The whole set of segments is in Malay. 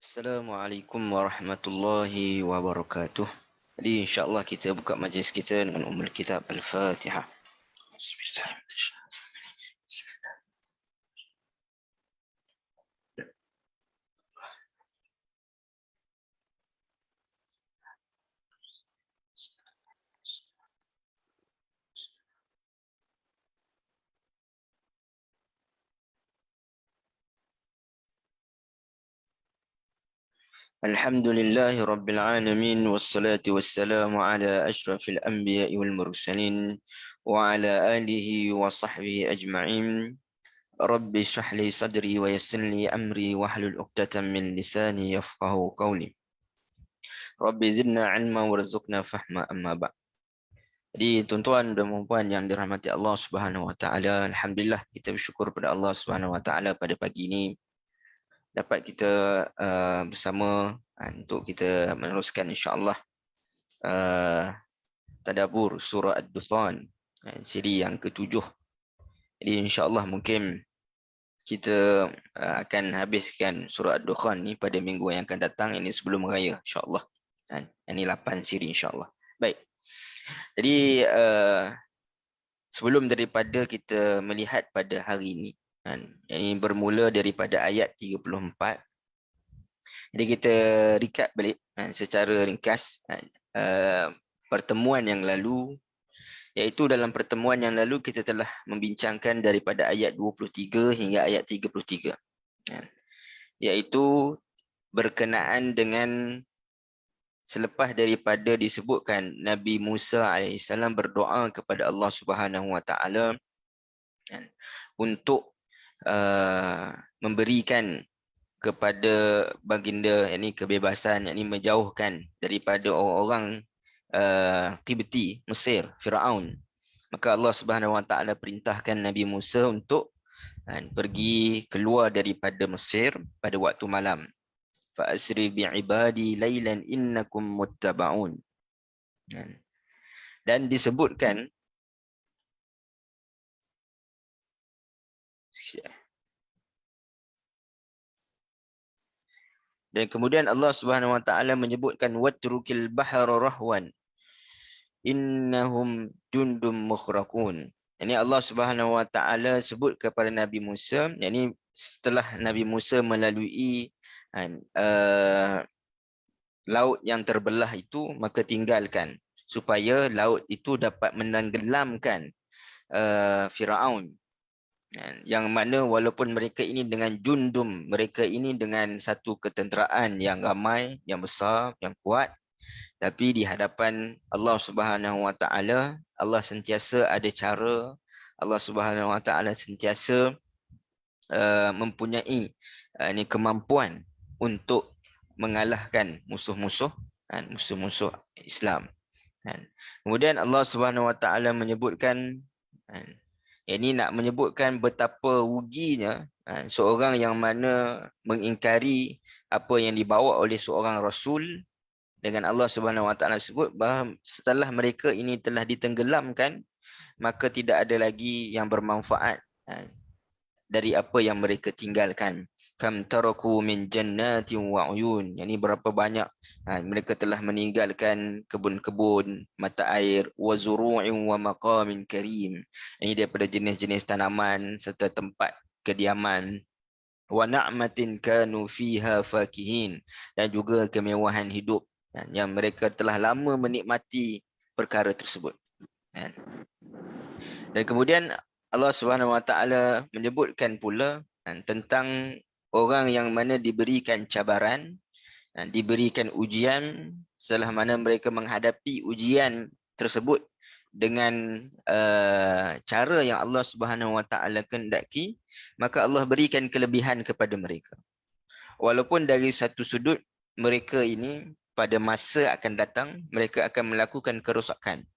Assalamualaikum warahmatullahi wabarakatuh. Jadi insya-Allah kita buka majlis kita dengan ummul kitab Al-Fatihah. Alhamdulillahi rabbil alamin wassalatu wassalamu ala asyrafil anbiya'i wal mursalin wa ala alihi wa sahbihi ajma'in. Rabbi shrah li sadri wa yassir li amri wahlul 'uqdatam min lisani yafqahu qawli. Rabbi zidna 'ilma warzuqna fahma amma ba'd. Jadi tuan-tuan dan puan yang dirahmati Allah Subhanahu wa taala, alhamdulillah kita bersyukur pada Allah Subhanahu wa taala pada pagi ini dapat kita bersama untuk kita meneruskan insya-Allah tadabbur surah Ad-Dukhan, siri yang ketujuh. Jadi insya-Allah mungkin kita akan habiskan surah Ad-Dukhan ni pada minggu yang akan datang, ini sebelum raya insya-Allah. Ini 8 siri insya-Allah. Baik. Jadi sebelum daripada kita melihat pada hari ini, ini bermula daripada ayat 34. Jadi kita recap balik secara ringkas pertemuan yang lalu, iaitu dalam pertemuan yang lalu kita telah membincangkan daripada ayat 23 hingga ayat 33, iaitu berkenaan dengan selepas daripada disebutkan Nabi Musa AS berdoa kepada Allah Subhanahu Wa Taala untuk memberikan kepada baginda yakni kebebasan, yakni menjauhkan daripada orang-orang Qibti Mesir, Firaun. Maka Allah Subhanahu Wa Taala perintahkan Nabi Musa untuk pergi keluar daripada Mesir pada waktu malam. Fa asri bi ibadi lailan innakum muttaba'un. Dan disebutkan dan kemudian Allah Subhanahu Wa Taala menyebutkan watrukil bahra rahwan innahum jundum mukhraqun. Ini Allah Subhanahu Wa Taala sebut kepada Nabi Musa, yakni setelah Nabi Musa melalui laut yang terbelah itu, maka tinggalkan supaya laut itu dapat menenggelamkan Firaun. Yang mana walaupun mereka ini dengan jundum, mereka ini dengan satu ketenteraan yang ramai, yang besar, yang kuat, tapi di hadapan Allah Subhanahu Wa Taala, Allah sentiasa ada cara, Allah Subhanahu Wa Taala sentiasa mempunyai kemampuan untuk mengalahkan musuh-musuh Islam. Kemudian Allah Subhanahu Wa Taala menyebutkan, ini nak menyebutkan betapa ruginya seorang yang mana mengingkari apa yang dibawa oleh seorang rasul, dengan Allah Subhanahu Wa Taala sebut bahawa setelah mereka ini telah ditenggelamkan, maka tidak ada lagi yang bermanfaat dari apa yang mereka tinggalkan. Kam taraku min jannatin wa uyun, yakni berapa banyak mereka telah meninggalkan kebun-kebun, mata air, wa zuru'in wa maqamin karim, ini daripada jenis-jenis tanaman serta tempat kediaman, wa na'matin kanu fiha fakihin, dan juga kemewahan hidup yang mereka telah lama menikmati perkara tersebut. Dan kemudian Allah Subhanahu Wa Taala menyebutkan pula tentang orang yang mana diberikan cabaran, diberikan ujian, setelah mana mereka menghadapi ujian tersebut dengan cara yang Allah Subhanahu Wa Taala kehendaki, maka Allah berikan kelebihan kepada mereka. Walaupun dari satu sudut mereka ini pada masa akan datang mereka akan melakukan kerosakan,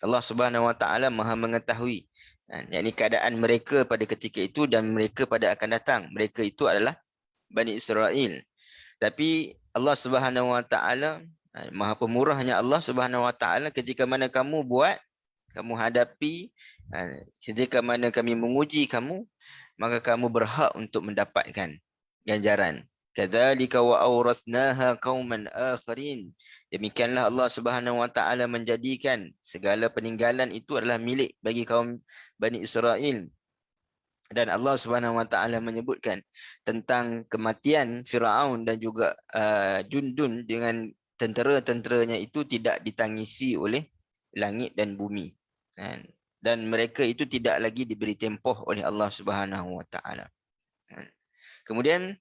Allah Subhanahu Wa Taala Maha mengetahui yakni keadaan mereka pada ketika itu dan mereka pada akan datang. Mereka itu adalah Bani Israel. Tapi Allah Subhanahu Wa Taala, Maha Pemurahnya Allah Subhanahu Wa Taala, ketika mana kamu buat, kamu hadapi, ketika mana kami menguji kamu, maka kamu berhak untuk mendapatkan ganjaran. Kadzalika wa awrathnaha qauman akharin. Demikianlah Allah Subhanahu wa taala menjadikan segala peninggalan itu adalah milik bagi kaum Bani Israel. Dan Allah Subhanahu wa taala menyebutkan tentang kematian Firaun dan juga Jundun dengan tentera-tenteranya itu tidak ditangisi oleh langit dan bumi. Dan mereka itu tidak lagi diberi tempoh oleh Allah Subhanahu wa taala. Kemudian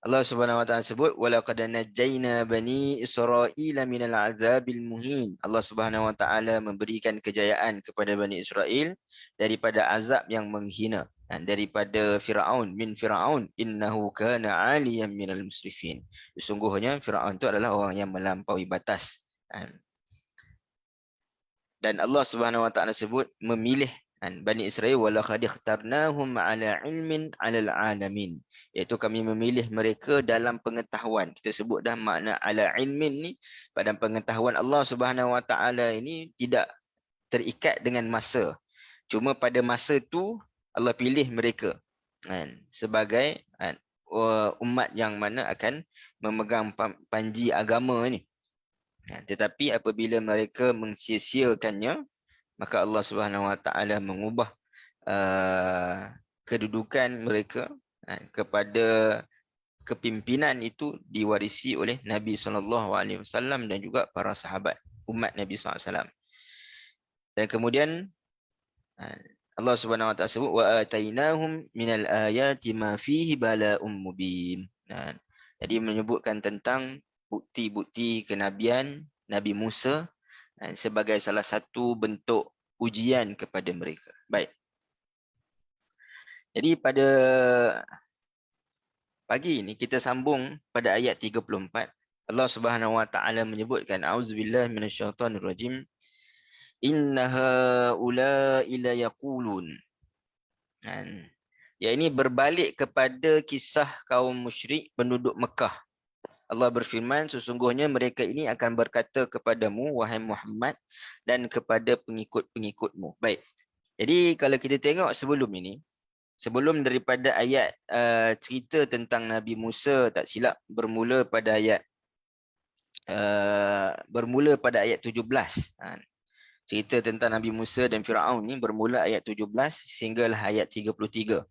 Allah Subhanahu wa taala sebut walaqad najjayna bani Israila minal azabil muhin. Allah Subhanahu wa taala memberikan kejayaan kepada Bani Israel daripada azab yang menghina, dan daripada Firaun, min Firaun innahu kana 'aliyan minal musrifin. Sesungguhnya Firaun itu adalah orang yang melampaui batas. Dan Allah Subhanahu wa taala sebut memilih Bani Israel walaqad ikhtarnahum ala ilmin 'alal alamin, iaitu kami memilih mereka dalam pengetahuan. Kita sebut dah makna ala ilmin ni, pada pengetahuan Allah Subhanahu wa taala ini tidak terikat dengan masa. Cuma pada masa tu Allah pilih mereka sebagai umat yang mana akan memegang panji agama ni. Tetapi apabila mereka mensia-siakannya, maka Allah Subhanahu wa taala mengubah kedudukan mereka kepada kepimpinan itu diwarisi oleh Nabi SAW dan juga para sahabat umat Nabi SAW. Dan kemudian Allah Subhanahu wa taala sebut wa atainahum minal ayati ma fihi bala'um mubin. Jadi menyebutkan tentang bukti-bukti kenabian Nabi Musa sebagai salah satu bentuk ujian kepada mereka. Baik. Jadi pada pagi ini kita sambung pada ayat 34. Allah Subhanahu wa taala menyebutkan auzubillahi minasyaitonir rajim. Innaha ula'i la yaqulun. Ya, ini berbalik kepada kisah kaum musyrik penduduk Mekah. Allah berfirman, sesungguhnya mereka ini akan berkata kepadamu, wahai Muhammad, dan kepada pengikut-pengikutmu. Baik. Jadi kalau kita tengok sebelum ini, sebelum daripada ayat cerita tentang Nabi Musa, tak silap bermula pada ayat 17. Cerita tentang Nabi Musa dan Firaun ni bermula ayat 17 sehinggalah ayat 33.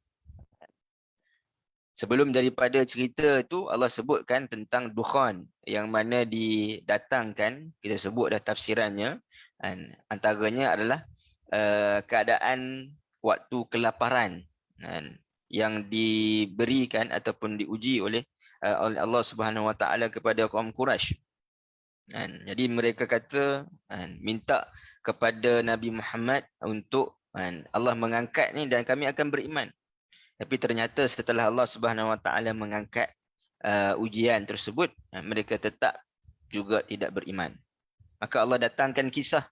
Sebelum daripada cerita itu, Allah sebutkan tentang dukhan yang mana didatangkan, kita sebut dah tafsirannya, antaranya adalah keadaan waktu kelaparan yang diberikan ataupun diuji oleh Allah Subhanahu wa taala kepada kaum Quraisy. Jadi mereka kata minta kepada Nabi Muhammad untuk Allah mengangkat ni dan kami akan beriman. Tapi ternyata setelah Allah Subhanahu wa taala mengangkat ujian tersebut, mereka tetap juga tidak beriman. Maka Allah datangkan kisah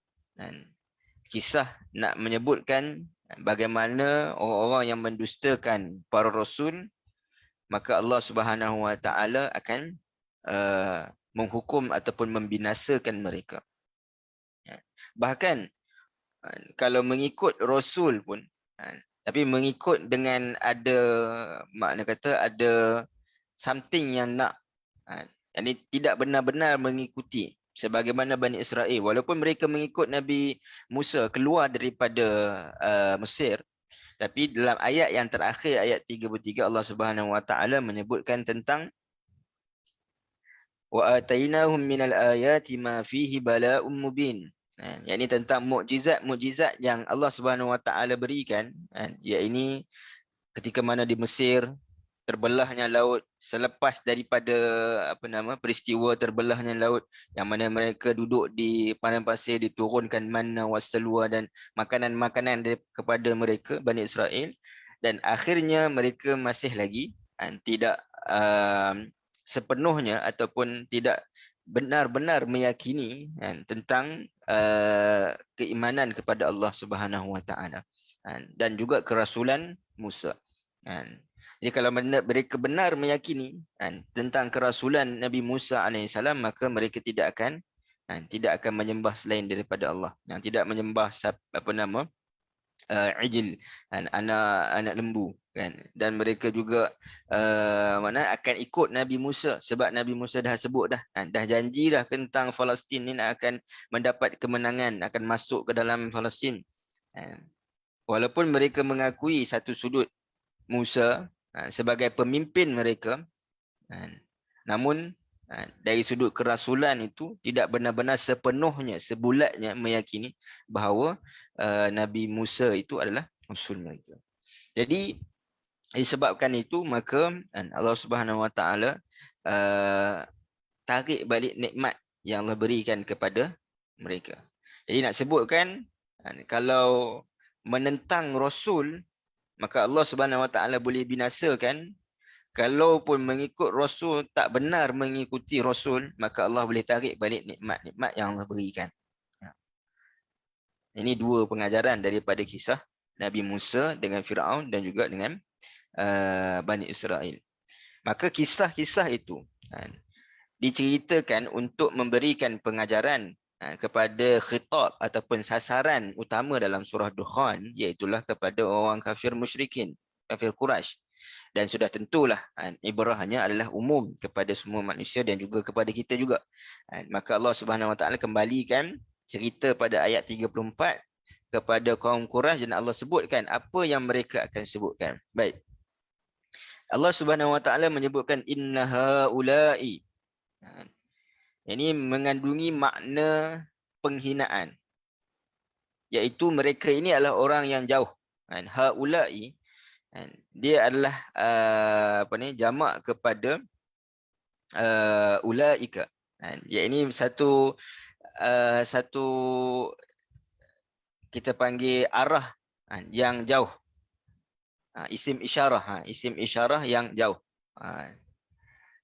nak menyebutkan bagaimana orang-orang yang mendustakan para rasul, maka Allah Subhanahu wa taala akan menghukum ataupun membinasakan mereka. Bahkan kalau mengikut rasul pun, tapi mengikut dengan ada makna kata ada something yang nak, yani tidak benar-benar mengikuti sebagaimana Bani Israel, walaupun mereka mengikut Nabi Musa keluar daripada Mesir, tapi dalam ayat yang terakhir ayat 33 Allah Subhanahu wa taala menyebutkan tentang wa atainahum minal ayati ma fihi bala'um mubin. Yang ini tentang mukjizat-mukjizat yang Allah Subhanahu wa taala berikan, iaitu ketika mana di Mesir terbelahnya laut, selepas daripada peristiwa terbelahnya laut yang mana mereka duduk di padang pasir, diturunkan manna wassalwa dan makanan-makanan kepada mereka Bani Israel, dan akhirnya mereka masih lagi tidak sepenuhnya ataupun tidak benar-benar meyakini tentang keimanan kepada Allah Subhanahu wa taala dan juga kerasulan Musa. Jadi kalau mereka benar meyakini tentang kerasulan Nabi Musa alaihissalam, maka mereka tidak akan menyembah selain daripada Allah, yang tidak menyembah ijil, anak lembu kan, dan mereka juga akan ikut Nabi Musa sebab Nabi Musa dah sebut dah janji dah tentang Palestin ni nak akan mendapat kemenangan, akan masuk ke dalam Palestin. Walaupun mereka mengakui satu sudut Musa sebagai pemimpin mereka, namun dari sudut kerasulan itu tidak benar-benar sepenuhnya, sebulatnya meyakini bahawa Nabi Musa itu adalah rasul mereka. Jadi disebabkan itu maka Allah Subhanahu Wa Taala tarik balik nikmat yang Allah berikan kepada mereka. Jadi nak sebutkan kalau menentang rasul, maka Allah Subhanahu Wa Taala boleh binasakan. Kalaupun mengikut Rasul tak benar mengikuti Rasul, maka Allah boleh tarik balik nikmat-nikmat yang Allah berikan. Ini dua pengajaran daripada kisah Nabi Musa dengan Firaun dan juga dengan Bani Israel. Maka kisah-kisah itu diceritakan untuk memberikan pengajaran kepada khitab ataupun sasaran utama dalam surah Dukhan, iaitulah kepada orang kafir musyrikin, kafir Quraisy. Dan sudah tentulah ibrahnya adalah umum kepada semua manusia dan juga kepada kita juga. Maka Allah Subhanahu Wa Taala kembalikan cerita pada ayat 34 kepada kaum Quraisy dan Allah sebutkan apa yang mereka akan sebutkan. Baik. Allah Subhanahu Wa Taala menyebutkan inna haula'i. Ini mengandungi makna penghinaan. Iaitu mereka ini adalah orang yang jauh. Haula'i dia adalah jamak kepada ulaika. Ya, ini satu kita panggil arah yang jauh. Isim isyarah yang jauh.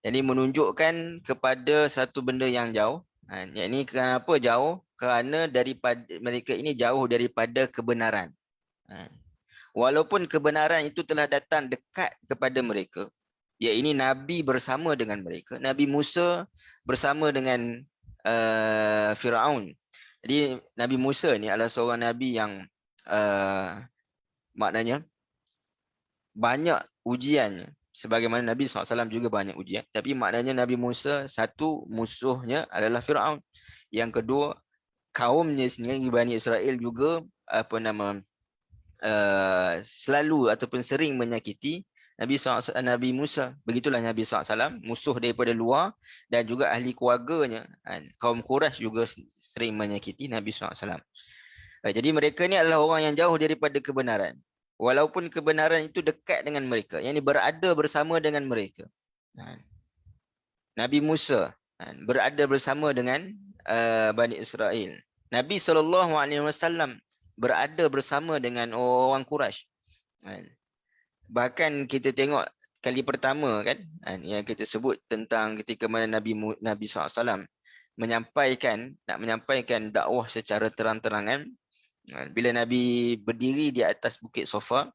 Jadi menunjukkan kepada satu benda yang jauh. Ini kenapa jauh? Kerana daripada mereka ini jauh daripada kebenaran. Walaupun kebenaran itu telah datang dekat kepada mereka, ya ini Nabi bersama dengan mereka, Nabi Musa bersama dengan Firaun. Jadi Nabi Musa ni adalah seorang Nabi yang maknanya banyak ujiannya. Sebagaimana Nabi SAW juga banyak ujian. Tapi maknanya Nabi Musa, satu musuhnya adalah Firaun. Yang kedua, kaumnya sendiri, Bani Israel juga selalu ataupun sering menyakiti Nabi Musa. Begitulah Nabi SAW, musuh daripada luar dan juga ahli keluarganya, kaum Quraisy juga sering menyakiti Nabi SAW. Jadi mereka ni adalah orang yang jauh daripada kebenaran. Walaupun kebenaran itu dekat dengan mereka, yang ini berada bersama dengan mereka. Nabi Musa berada bersama dengan Bani Israel. Nabi SAW berada bersama dengan orang Quraisy. Bahkan kita tengok kali pertama kan, yang kita sebut tentang ketika mana Nabi SAW nak menyampaikan dakwah secara terang-terangan. Bila Nabi berdiri di atas Bukit Safa,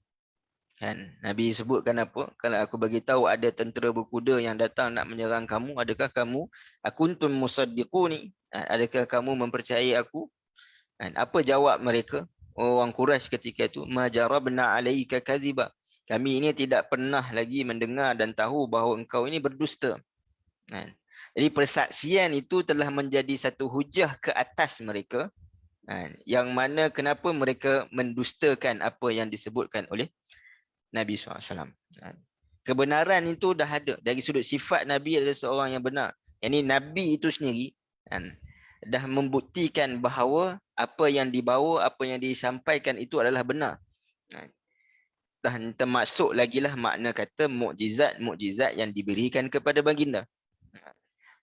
Nabi sebutkan apa? Kalau aku bagi tahu ada tentera berkuda yang datang nak menyerang kamu, adakah kamu akuntum musaddiquni? Adakah kamu mempercayai aku? Apa jawab mereka? Orang Quraisy ketika itu, ma jarabna alaika kadhiba. Kami ini tidak pernah lagi mendengar dan tahu bahawa engkau ini berdusta. Jadi persaksian itu telah menjadi satu hujah ke atas mereka, yang mana kenapa mereka mendustakan apa yang disebutkan oleh Nabi SAW. Kebenaran itu dah ada. Dari sudut sifat Nabi adalah seorang yang benar. Yang ini Nabi itu sendiri dah membuktikan bahawa apa yang dibawa, apa yang disampaikan itu adalah benar. Dan termasuk lagilah makna kata mukjizat yang diberikan kepada baginda.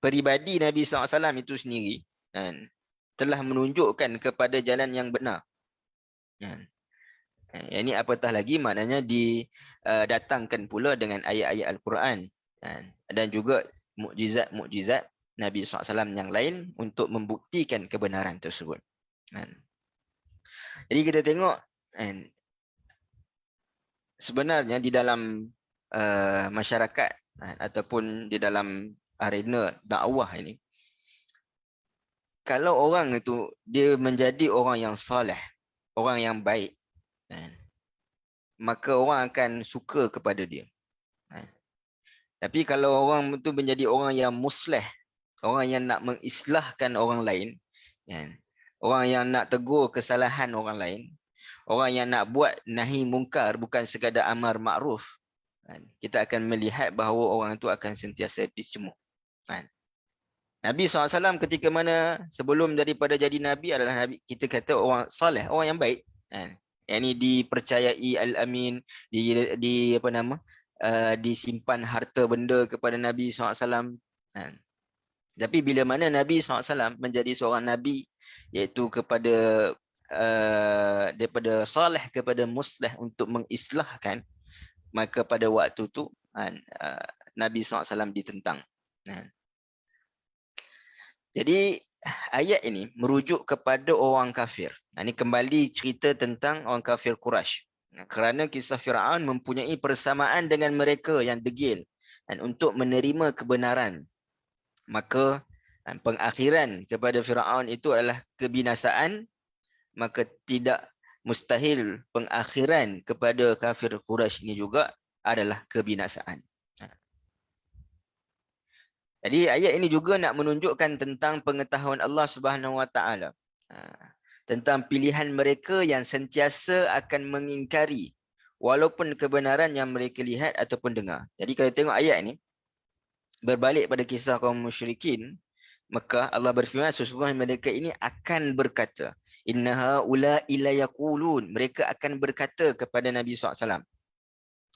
Peribadi Nabi SAW itu sendiri telah menunjukkan kepada jalan yang benar. Yang ini apatah lagi maknanya didatangkan pula dengan ayat-ayat Al-Quran dan juga mukjizat Nabi SAW yang lain untuk membuktikan kebenaran tersebut. Jadi kita tengok sebenarnya di dalam masyarakat ataupun di dalam arena dakwah ini, kalau orang itu dia menjadi orang yang soleh, orang yang baik, kan, maka orang akan suka kepada dia. Kan. Tapi kalau orang itu menjadi orang yang musleh, orang yang nak mengislahkan orang lain, kan, orang yang nak tegur kesalahan orang lain, orang yang nak buat nahi mungkar, bukan sekadar amar ma'ruf, kan, kita akan melihat bahawa orang itu akan sentiasa dicemooh. Kan. Nabi SAW ketika mana sebelum daripada jadi Nabi adalah Nabi, kita kata orang soleh, orang yang baik. Kan. Yang ini dipercayai al-amin, di apa nama, disimpan harta benda kepada Nabi SAW. Kan. Tapi bila mana Nabi SAW menjadi seorang Nabi, iaitu kepada daripada soleh kepada musleh untuk mengislahkan, maka pada waktu tu kan, Nabi SAW ditentang. Kan. Jadi ayat ini merujuk kepada orang kafir. Ini kembali cerita tentang orang kafir Quraisy. Kerana kisah Fir'aun mempunyai persamaan dengan mereka yang degil dan untuk menerima kebenaran. Maka pengakhiran kepada Fir'aun itu adalah kebinasaan, maka tidak mustahil pengakhiran kepada kafir Quraisy ini juga adalah kebinasaan. Jadi ayat ini juga nak menunjukkan tentang pengetahuan Allah Subhanahu Wa Taala, tentang pilihan mereka yang sentiasa akan mengingkari walaupun kebenaran yang mereka lihat ataupun dengar. Jadi kalau tengok ayat ini berbalik pada kisah kaum musyrikin Mekah, Allah berfirman sesungguhnya mereka ini akan berkata, innaha ula'i la yaqulun, mereka akan berkata kepada Nabi SAW.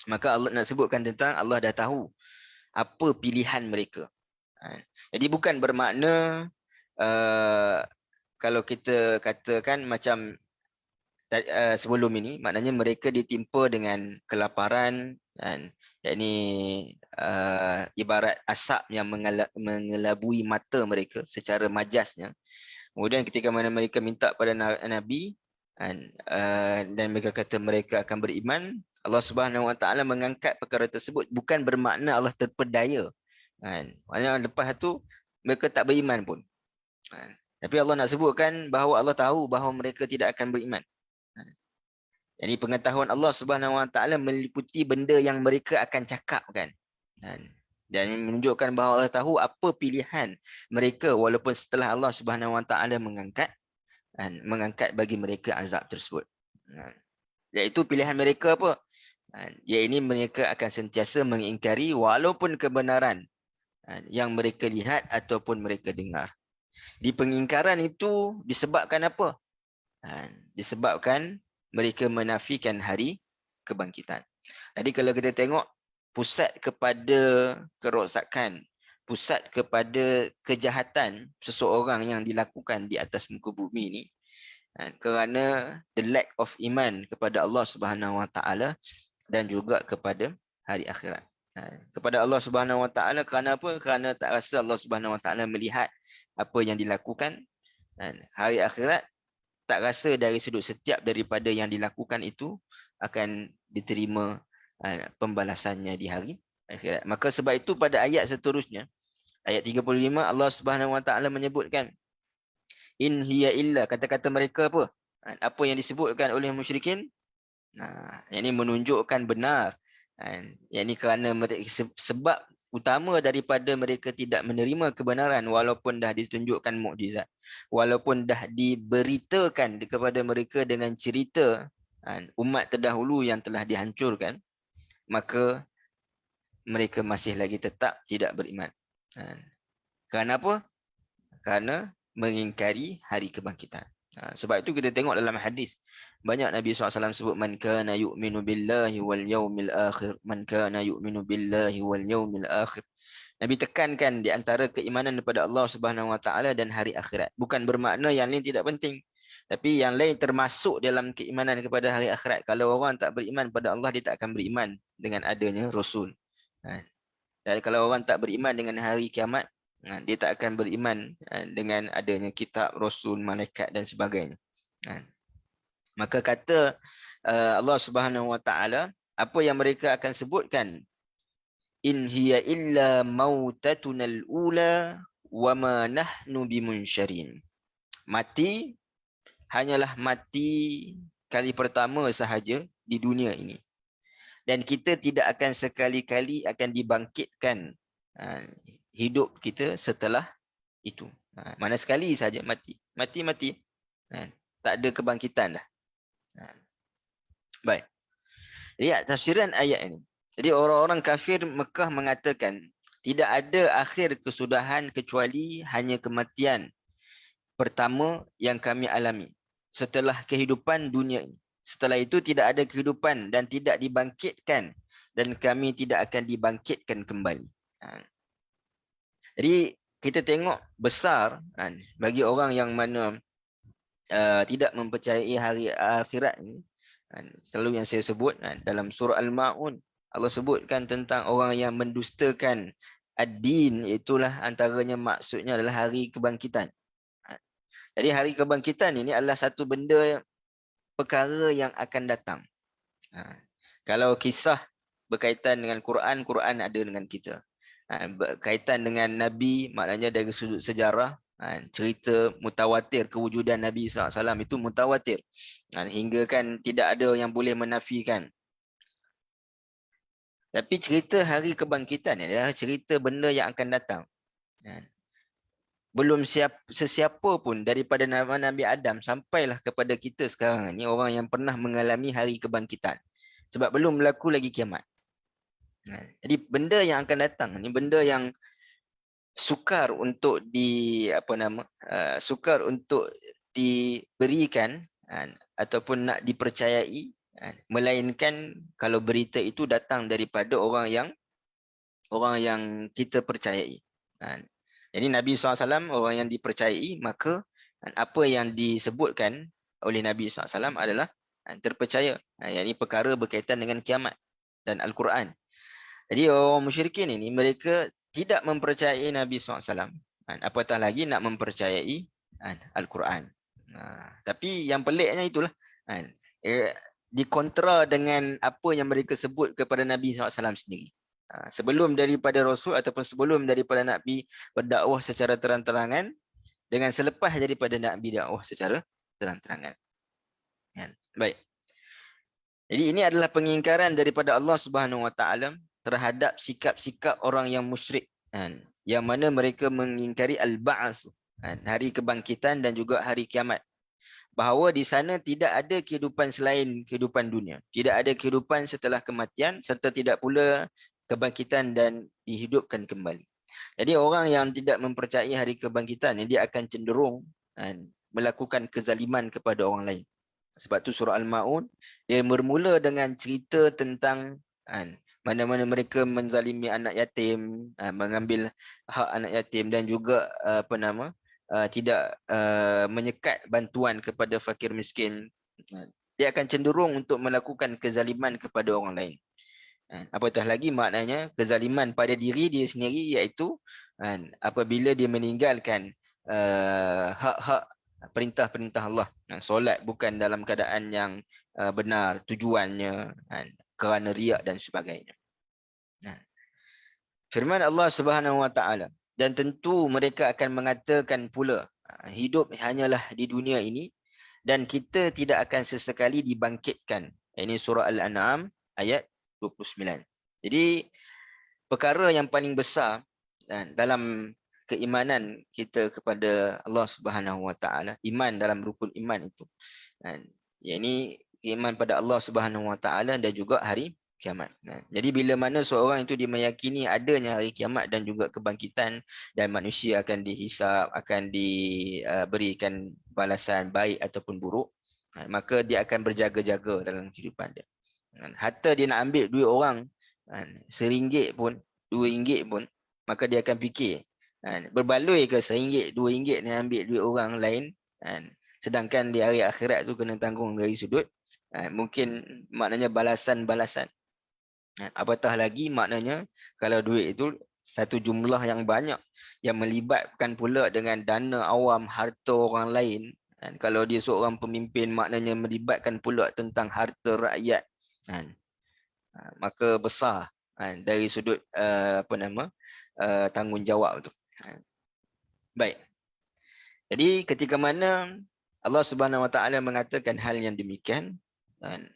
Maka Allah nak sebutkan tentang Allah dah tahu apa pilihan mereka. Jadi bukan bermakna kalau kita katakan macam sebelum ini, maknanya mereka ditimpa dengan kelaparan, dan yakni ibarat asap yang mengelabui mata mereka secara majasnya. Kemudian ketika mana mereka minta pada Nabi dan mereka kata mereka akan beriman, Allah Subhanahu Wa Taala mengangkat perkara tersebut bukan bermakna Allah terpedaya. Maknanya lepas tu mereka tak beriman pun. Tapi Allah nak sebutkan bahawa Allah tahu bahawa mereka tidak akan beriman. Jadi pengetahuan Allah Subhanahu Wa Taala meliputi benda yang mereka akan cakapkan. Dan menunjukkan bahawa Allah tahu apa pilihan mereka walaupun setelah Allah Subhanahu Wa Taala mengangkat bagi mereka azab tersebut. Iaitu pilihan mereka apa? Iaitu mereka akan sentiasa mengingkari walaupun kebenaran yang mereka lihat ataupun mereka dengar. Di pengingkaran itu disebabkan apa? Disebabkan mereka menafikan hari kebangkitan. Jadi kalau kita tengok pusat kepada kerosakan, pusat kepada kejahatan seseorang yang dilakukan di atas muka bumi ini, kerana the lack of iman kepada Allah Subhanahu Wa Taala dan juga kepada hari akhirat. Kepada Allah Subhanahu Wa Taala kerana apa? Kerana tak rasa Allah Subhanahu Wa Taala melihat apa yang dilakukan. Hari akhirat tak rasa dari sudut setiap daripada yang dilakukan itu akan diterima pembalasannya di hari akhirat. Maka sebab itu pada ayat seterusnya, ayat 35, Allah Subhanahu Wa Taala menyebutkan in hiya illa, kata-kata mereka apa? Apa yang disebutkan oleh musyrikin? Yang ini menunjukkan benar. Yang ini kerana sebab utama daripada mereka tidak menerima kebenaran walaupun dah ditunjukkan mukjizat, walaupun dah diberitakan kepada mereka dengan cerita umat terdahulu yang telah dihancurkan, maka mereka masih lagi tetap tidak beriman. Kerana apa? Kerana mengingkari hari kebangkitan. Sebab itu kita tengok dalam hadis, banyak Nabi SAW sebut man kana yu'minu billahi wal yawmil akhir, man kana yu'minu billahi wal yawmil akhir. Nabi tekankan di antara keimanan kepada Allah Subhanahu Wa Taala dan hari akhirat. Bukan bermakna yang lain tidak penting, tapi yang lain termasuk dalam keimanan kepada hari akhirat. Kalau orang tak beriman pada Allah, dia tak akan beriman dengan adanya Rasul. Dan kalau orang tak beriman dengan hari kiamat, dia tak akan beriman dengan adanya kitab, Rasul, malaikat dan sebagainya. Maka kata Allah Subhanahu Wa Taala, apa yang mereka akan sebutkan, in hiya illa mautatunal ula wa ma nahnu bimunsyarin. Mati hanyalah mati kali pertama sahaja di dunia ini. Dan kita tidak akan sekali-kali akan dibangkitkan hidup kita setelah itu. Mana sekali saja mati. Mati. Tak ada kebangkitan dah. Baik. Jadi tafsiran ayat ini. Jadi orang-orang kafir Mekah mengatakan tidak ada akhir kesudahan kecuali hanya kematian pertama yang kami alami setelah kehidupan dunia ini. Setelah itu tidak ada kehidupan dan tidak dibangkitkan dan kami tidak akan dibangkitkan kembali. Jadi kita tengok besar bagi orang yang mana tidak mempercayai hari akhirat ini. Selalu yang saya sebut dalam surah Al-Ma'un, Allah sebutkan tentang orang yang mendustakan ad-din, itulah antaranya maksudnya adalah hari kebangkitan. Jadi hari kebangkitan ini adalah satu benda perkara yang akan datang. Kalau kisah berkaitan dengan Quran, Quran ada dengan kita. Berkaitan dengan Nabi, maknanya dari sudut sejarah, cerita mutawatir kewujudan Nabi SAW itu mutawatir. Hingga kan tidak ada yang boleh menafikan. Tapi cerita hari kebangkitan adalah cerita benda yang akan datang. Belum sesiapa pun daripada Nabi Adam sampailah kepada kita sekarang ni orang yang pernah mengalami hari kebangkitan. Sebab belum berlaku lagi kiamat. Jadi benda yang akan datang ni benda yang sukar untuk sukar untuk diberikan ataupun nak dipercayai, melainkan kalau berita itu datang daripada orang yang kita percayai. Jadi Nabi SAW orang yang dipercayai, maka apa yang disebutkan oleh Nabi SAW adalah terpercaya. Yang ini perkara berkaitan dengan kiamat dan Al-Quran. Jadi orang musyrikin ini mereka tidak mempercayai Nabi SAW. Apatah lagi nak mempercayai Al-Quran. Tapi yang peliknya itulah. Dikontra dengan apa yang mereka sebut kepada Nabi SAW sendiri. Sebelum daripada Rasul ataupun sebelum daripada Nabi berdakwah secara terang-terangan, dengan selepas daripada Nabi dakwah secara terang-terangan. Baik. Jadi ini adalah pengingkaran daripada Allah Subhanahu Wa Taala terhadap sikap-sikap orang yang musyrik, yang mana mereka mengingkari al-ba'ats, hari kebangkitan dan juga hari kiamat. Bahawa di sana tidak ada kehidupan selain kehidupan dunia. Tidak ada kehidupan setelah kematian serta tidak pula kebangkitan dan dihidupkan kembali. Jadi orang yang tidak mempercayai hari kebangkitan, dia akan cenderung melakukan kezaliman kepada orang lain. Sebab tu surah Al-Ma'un dia bermula dengan cerita tentang mana-mana mereka menzalimi anak yatim, mengambil hak anak yatim dan juga tidak menyekat bantuan kepada fakir miskin. Dia akan cenderung untuk melakukan kezaliman kepada orang lain. Apatah lagi maknanya kezaliman pada diri dia sendiri, iaitu apabila dia meninggalkan hak-hak perintah-perintah Allah. Solat bukan dalam keadaan yang benar tujuannya, kerana riak dan sebagainya. Firman Allah Subhanahu Wa Taala, dan tentu mereka akan mengatakan pula, hidup hanyalah di dunia ini dan kita tidak akan sesekali dibangkitkan. Ini surah Al-An'am ayat 29. Jadi perkara yang paling besar dalam keimanan kita kepada Allah Subhanahu Wa Taala, iman dalam rukun iman itu, yakni iman pada Allah Subhanahu Wa Taala dan juga hari kiamat. Jadi bila mana seorang itu dia meyakini adanya hari kiamat dan juga kebangkitan dan manusia akan dihisap, akan diberikan balasan baik ataupun buruk, maka dia akan berjaga-jaga dalam kehidupan dia. Hatta dia nak ambil duit orang RM1 pun, RM2 pun, maka dia akan fikir, berbaloi ke RM1, RM2 ni ambil duit orang lain, sedangkan di hari akhirat tu kena tanggung dari sudut mungkin maknanya balasan-balasan. Apatah lagi maknanya kalau duit itu satu jumlah yang banyak yang melibatkan pula dengan dana awam, harta orang lain. Kalau dia seorang pemimpin, maknanya melibatkan pula tentang harta rakyat. Maka besar dari sudut tanggungjawab tu. Baik. Jadi ketika mana Allah Subhanahu Wa Taala mengatakan hal yang demikian, Kan?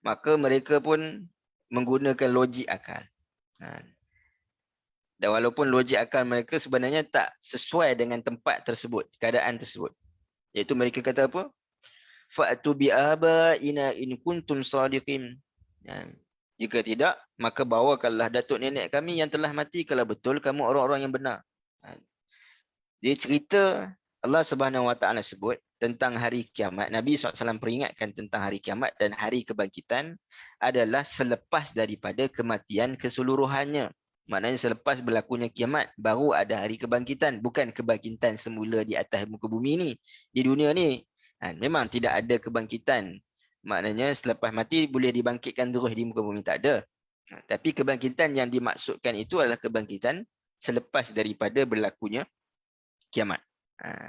Maka mereka pun menggunakan logik akal. Kan? Dan walaupun logik akal mereka sebenarnya tak sesuai dengan tempat tersebut, keadaan tersebut. Iaitu mereka kata apa? Fa'tu bi'abaina in kuntum sadiqin. Kan? Jika tidak, maka bawakanlah datuk nenek kami yang telah mati kalau betul kamu orang-orang yang benar. Kan? Dia cerita Allah Subhanahu Wa Taala sebut tentang hari kiamat. Nabi SAW peringatkan tentang hari kiamat dan hari kebangkitan adalah selepas daripada kematian keseluruhannya. Maknanya selepas berlakunya kiamat baru ada hari kebangkitan, bukan kebangkitan semula di atas muka bumi ni, di dunia ni. Memang tidak ada kebangkitan. Maknanya selepas mati boleh dibangkitkan terus di muka bumi, tak ada. Tapi kebangkitan yang dimaksudkan itu adalah kebangkitan selepas daripada berlakunya kiamat.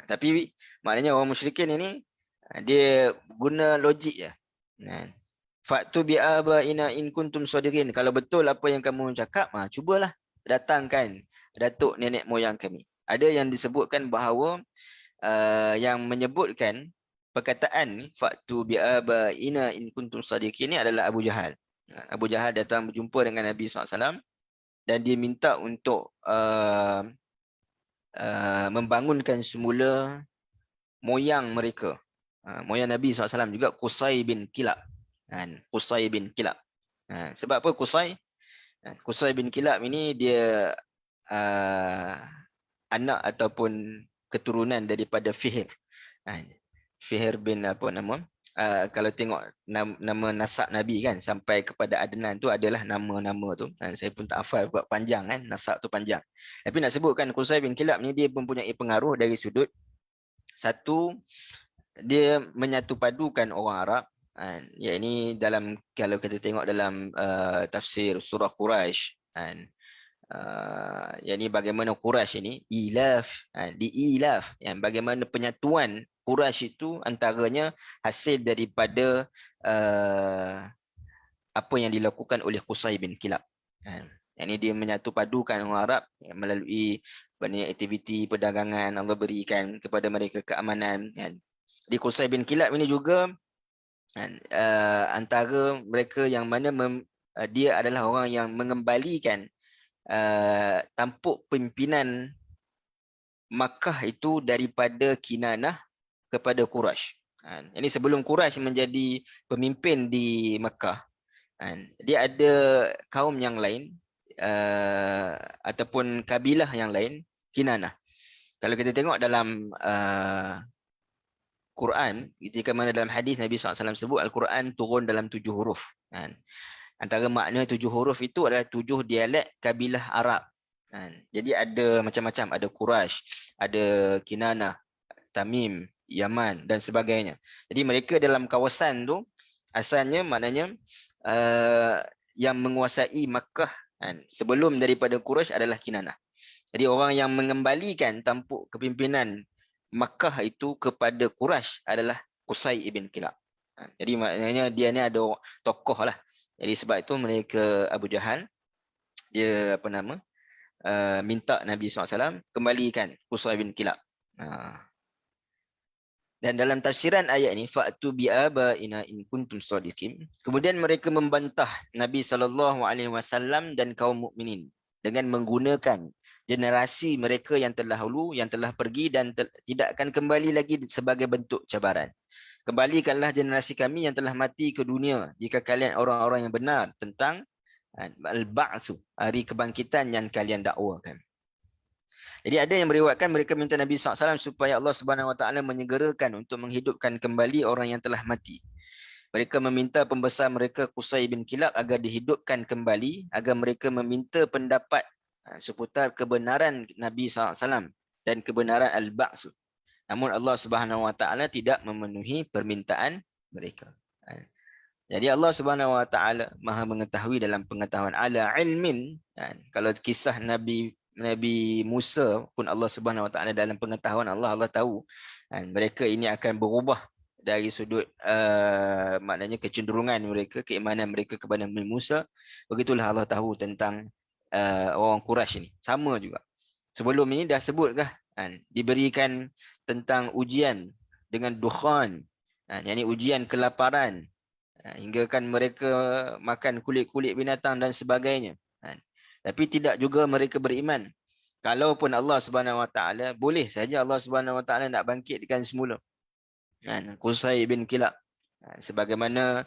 Tapi maknanya orang musyrikin ini dia guna logik je. Fa'tu bi'abaina in kuntum sadiqin. Kalau betul apa yang kamu cakap, cubalah datangkan datuk nenek moyang kami. Ada yang disebutkan bahawa yang menyebutkan perkataan ni fa'tu bi'abaina in kuntum sadiqin ni adalah Abu Jahal. Abu Jahal datang berjumpa dengan Nabi SAW dan dia minta untuk membangunkan semula moyang mereka. Moyang Nabi SAW juga Qusay bin Kilab. Qusay bin Kilab. Sebab apa Qusay? Qusay bin Kilab ini dia anak ataupun keturunan daripada Fihr. Fihr bin apa nama? Kalau tengok nama nasab Nabi kan sampai kepada Adnan tu adalah nama-nama tu. Saya pun tak hafal sebab panjang kan, nasab tu panjang. Tapi nak sebutkan Qusay bin Kilab ni dia mempunyai pengaruh dari sudut satu, dia menyatu padukan orang Arab. Ya ini dalam kalau kita tengok dalam tafsir surah Quraisy yakni bagaimana Quraisy ini ilaf, diilaf, yang bagaimana penyatuan Quraisy itu antaranya hasil daripada apa yang dilakukan oleh Qusay bin Kilab. Yang ini dia menyatu padukan orang Arab melalui banyak aktiviti perdagangan. Allah berikan kepada mereka keamanan. Di Qusay bin Kilab ini juga antara mereka yang mana dia adalah orang yang mengembalikan tampuk pimpinan Makkah itu daripada Kinanah kepada Quraisy. Ini sebelum Quraisy menjadi pemimpin di Makkah. Dia ada kaum yang lain ataupun kabilah yang lain, Kinanah. Kalau kita tengok dalam Quran, ketika mana dalam hadis Nabi SAW sebut Al-Quran turun dalam 7 huruf. Antara makna 7 huruf itu adalah 7 dialek kabilah Arab. Jadi ada macam-macam, ada Quraisy, ada Kinanah, Tamim, Yaman dan sebagainya. Jadi mereka dalam kawasan tu asalnya maknanya yang menguasai Makkah sebelum daripada Quraisy adalah Kinanah. Jadi orang yang mengembalikan tampuk kepimpinan Makkah itu kepada Quraisy adalah Qusay ibn Kilab. Jadi maknanya dia ni ada tokoh lah. Jadi sebab itu mereka Abu Jahal dia apa nama minta Nabi SAW kembalikan Qusay bin Kilab. Dan dalam tafsiran ayat ini fa'tu bi'abaina in kuntum shadiqin, kemudian mereka membantah Nabi SAW dan kaum mukminin dengan menggunakan generasi mereka yang telah lalu, yang telah pergi dan tidak akan kembali lagi sebagai bentuk cabaran. Kembalikanlah generasi kami yang telah mati ke dunia jika kalian orang-orang yang benar tentang al-ba'su, hari kebangkitan yang kalian dakwakan. Jadi ada yang meriwayatkan mereka minta Nabi SAW supaya Allah Subhanahu Wa Taala menyegerakan untuk menghidupkan kembali orang yang telah mati. Mereka meminta pembesar mereka Qusay bin Kilab agar dihidupkan kembali, agar mereka meminta pendapat seputar kebenaran Nabi SAW dan kebenaran al-ba'su. Namun Allah Subhanahu Wa Taala tidak memenuhi permintaan mereka. Jadi Allah Subhanahu Wa Taala Maha mengetahui dalam pengetahuan ala ilmin. Kalau kisah Nabi Musa pun Allah Subhanahu Wa Taala dalam pengetahuan Allah tahu mereka ini akan berubah dari sudut maknanya kecenderungan mereka, keimanan mereka kepada Nabi Musa. Begitulah Allah tahu tentang orang Quraisy ini. Sama juga. Sebelum ini dah sebutkah diberikan tentang ujian dengan dukhan, yakni ujian kelaparan Hingga kan mereka makan kulit-kulit binatang dan sebagainya. Tapi tidak juga mereka beriman. Kalaupun Allah Subhanahu Wa Taala, boleh saja Allah Subhanahu Wa Taala nak bangkitkan semula. Qusay bin Kilab, sebagaimana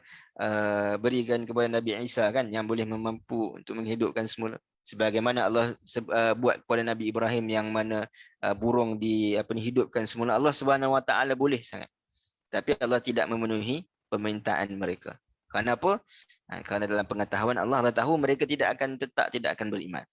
berikan kepada Nabi Isa kan, yang boleh mampu untuk menghidupkan semula. Sebagaimana Allah buat kepada Nabi Ibrahim, yang mana burung dihidupkan semula. Allah Subhanahu Wa Taala boleh sangat. Tapi Allah tidak memenuhi permintaan mereka. Kenapa? Kerana dalam pengetahuan Allah, Allah tahu mereka tidak akan beriman.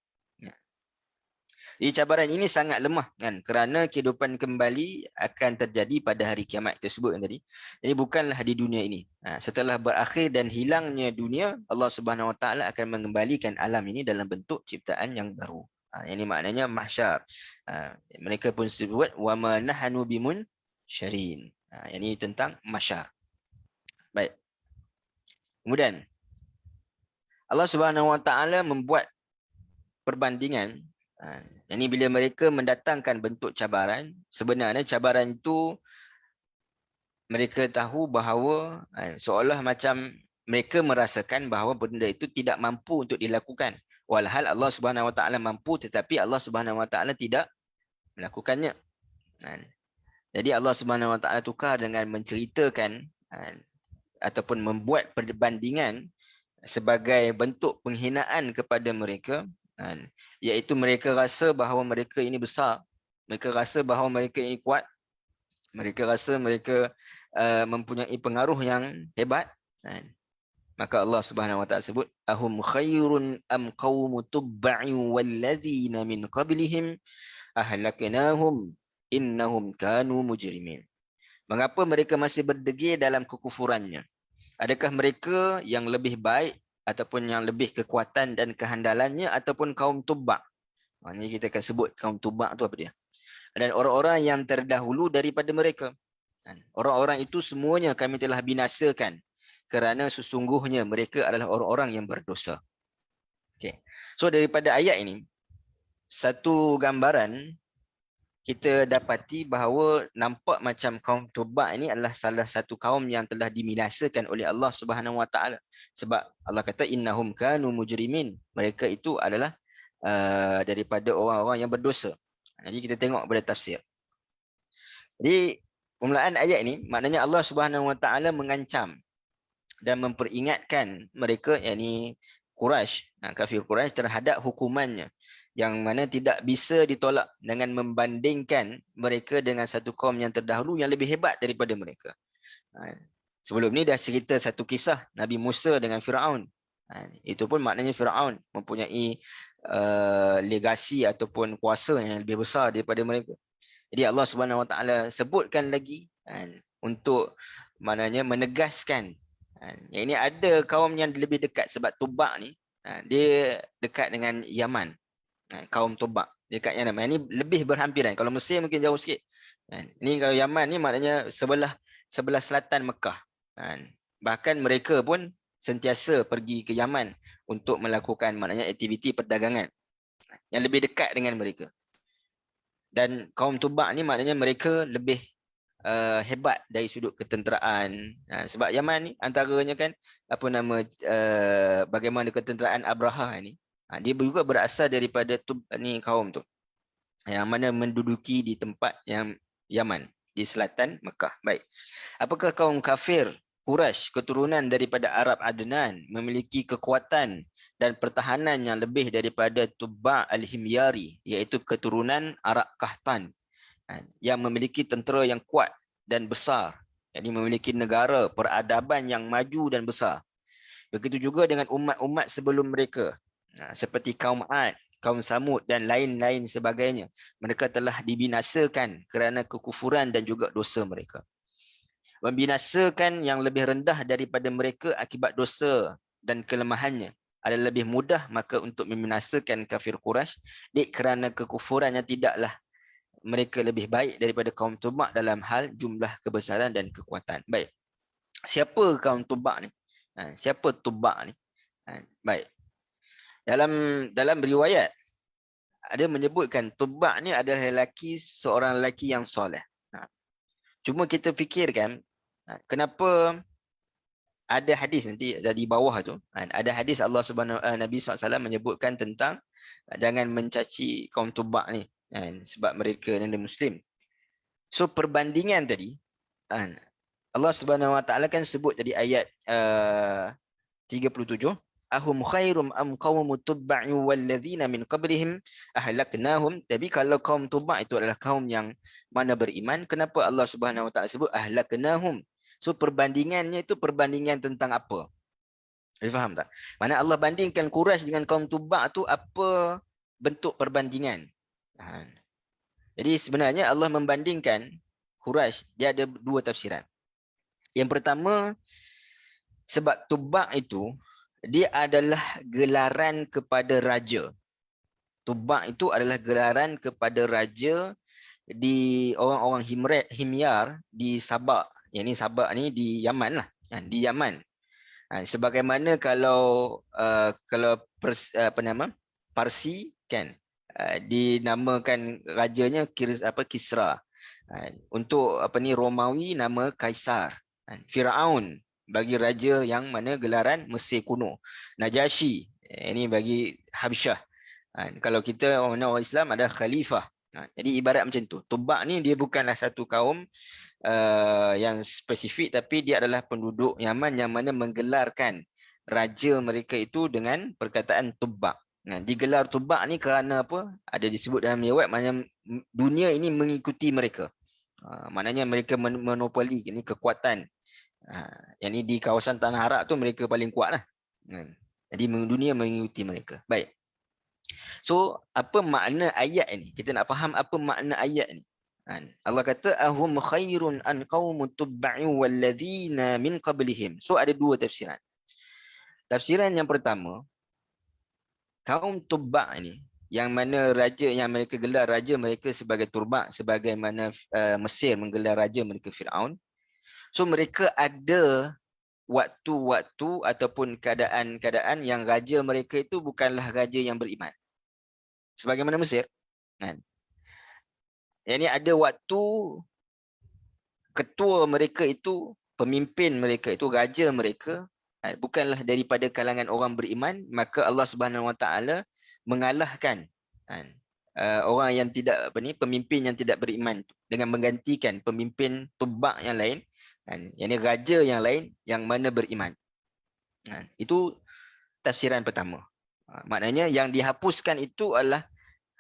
Jadi cabaran ini sangat lemah kan, kerana kehidupan kembali akan terjadi pada hari kiamat kita sebut tadi. Jadi bukanlah di dunia ini. Setelah berakhir dan hilangnya dunia, Allah Subhanahu Wa Taala akan mengembalikan alam ini dalam bentuk ciptaan yang baru. Ini maknanya mahsyar. Mereka pun sebut wa ma nahnu bimun syarin. Ini tentang mahsyar. Baik. Kemudian Allah Subhanahu Wa Taala membuat perbandingan. Ini bila mereka mendatangkan bentuk cabaran, sebenarnya cabaran itu mereka tahu bahawa seolah macam mereka merasakan bahawa benda itu tidak mampu untuk dilakukan. Walhal Allah Subhanahu Wa Taala mampu, tetapi Allah Subhanahu Wa Taala tidak melakukannya. Jadi Allah Subhanahu Wa Taala tukar dengan menceritakan ataupun membuat perbandingan sebagai bentuk penghinaan kepada mereka. Iaitu mereka rasa bahawa mereka ini besar, mereka rasa bahawa mereka ini kuat, mereka rasa mereka mempunyai pengaruh yang hebat. Maka Allah Subhanahu Wa Taala sebut ahum khairun am qaumu tubba'in walladzina min qablihim ahlaknahum innahum kanu mujrimin. Mengapa mereka masih berdegil dalam kekufurannya? Adakah mereka yang lebih baik ataupun yang lebih kekuatan dan kehandalannya, ataupun kaum Tubba'? Ini kita akan sebut kaum Tubba' tu apa dia. Dan orang-orang yang terdahulu daripada mereka. Orang-orang itu semuanya kami telah binasakan, kerana sesungguhnya mereka adalah orang-orang yang berdosa. Okay. So daripada ayat ini, satu gambaran kita dapati bahawa nampak macam kaum Tubba' ini adalah salah satu kaum yang telah dibinasakan oleh Allah Subhanahu Wa Taala. Sebab Allah kata innahum kanu mujrimin. Mereka itu adalah daripada orang-orang yang berdosa. Jadi kita tengok pada tafsir. Jadi permulaan ayat ini maknanya Allah Subhanahu Wa Taala mengancam dan memperingatkan mereka, yakni Quraisy, kafir Quraisy, terhadap hukumannya, yang mana tidak bisa ditolak dengan membandingkan mereka dengan satu kaum yang terdahulu yang lebih hebat daripada mereka. Sebelum ni dah cerita satu kisah Nabi Musa dengan Firaun. Itu pun maknanya Firaun mempunyai legasi ataupun kuasa yang lebih besar daripada mereka. Jadi Allah Subhanahu Wa Taala sebutkan lagi untuk maknanya menegaskan. Yang ini ada kaum yang lebih dekat, sebab Tubba' ni dia dekat dengan Yaman. Kaum Tubba' dekat Yaman ni lebih berhampiran. Kalau Mesir mungkin jauh sikit. Ni kalau Yaman ni maknanya sebelah selatan Mekah. Bahkan mereka pun sentiasa pergi ke Yaman untuk melakukan maknanya aktiviti perdagangan yang lebih dekat dengan mereka. Dan kaum Tubba' ni maknanya mereka lebih hebat dari sudut ketenteraan. Sebab Yaman ni antaranya kan apa nama bagaimana ketenteraan Abraha ni. Dia juga berasal daripada ni kaum tu, yang mana menduduki di tempat yang Yaman di selatan Mekah. Baik. Apakah kaum kafir Quraisy keturunan daripada Arab Adnan memiliki kekuatan dan pertahanan yang lebih daripada Tubba' al-Himyari, iaitu keturunan Arab Kahtan, yang memiliki tentera yang kuat dan besar, jadi memiliki negara peradaban yang maju dan besar. Begitu juga dengan umat-umat sebelum mereka, seperti kaum Ad, kaum Samud dan lain-lain sebagainya. Mereka telah dibinasakan kerana kekufuran dan juga dosa mereka. Membinasakan yang lebih rendah daripada mereka akibat dosa dan kelemahannya adalah lebih mudah maka untuk membinasakan kafir Quraisy, kerana kekufurannya tidaklah mereka lebih baik daripada kaum Tubba' dalam hal jumlah kebesaran dan kekuatan. Baik. Siapa kaum Tubba' ni? Siapa Tubba' ni? Baik. Dalam riwayat ada menyebutkan Tubba' ni adalah seorang lelaki yang soleh. Cuma kita fikirkan kenapa ada hadis nanti dari bawah tu, ada hadis Nabi SAW menyebutkan tentang jangan mencaci kaum Tubak ni, sebab mereka ni Muslim. So perbandingan tadi, Allah Subhanahu Wa Taala kan sebut tadi ayat 37, ahum khairum am qaumu tubba'u walladzina min qablihim ahlaknahum. Tapi kalau kaum Tubba' itu adalah kaum yang mana beriman, kenapa Allah Subhanahu Wa Taala sebut ahlaknahum? So perbandingannya itu perbandingan tentang apa? Boleh faham tak? Mana Allah bandingkan Quraisy dengan kaum Tubba' tu apa bentuk perbandingan? Jadi sebenarnya Allah membandingkan Quraisy, dia ada dua tafsiran. Yang pertama, sebab Tubba' itu dia adalah gelaran kepada raja. Tubba' itu adalah gelaran kepada raja di orang-orang Himyar di Sabak. Yang ni Sabak ni di Yaman lah. Di Yaman. Sebagaimana kalau Parsi kan, dinamakan rajanya Kisra. Untuk Romawi nama Kaisar. Firaun bagi raja yang mana gelaran Mesir kuno. Najasyi ini bagi Habsyah. Kalau kita orang Islam ada khalifah. Jadi ibarat macam tu. Tubak ni dia bukanlah satu kaum yang spesifik, tapi dia adalah penduduk Yaman yang mana menggelarkan raja mereka itu dengan perkataan Tubak. Digelar Tubak ni kerana apa? Ada disebut dalam riwayat maknanya dunia ini mengikuti mereka. Maknanya mereka monopoli ini kekuatan. Yang ni di kawasan Tanah Arak tu mereka paling kuat lah. Jadi dunia mengikuti mereka. Baik. So apa makna ayat ini? Kita nak faham apa makna ayat ini. Allah kata ahum khairun an qaumu tubba'u walladzina min qablihim. So ada dua tafsiran. Tafsiran yang pertama, kaum Tubba' ini yang mana raja yang mereka gelar raja mereka sebagai Turba', sebagaimana Mesir menggelar raja mereka Firaun. So mereka ada waktu-waktu ataupun keadaan-keadaan yang raja mereka itu bukanlah raja yang beriman. Sebagaimana Mesir. Yang ni ada waktu ketua mereka itu, pemimpin mereka itu, raja mereka bukanlah daripada kalangan orang beriman, maka Allah Subhanahu Wa Taala mengalahkan orang yang tidak pemimpin yang tidak beriman dengan menggantikan pemimpin Tubba' yang lain. Yang ni raja yang lain yang mana beriman. Itu tafsiran pertama. Maknanya yang dihapuskan itu adalah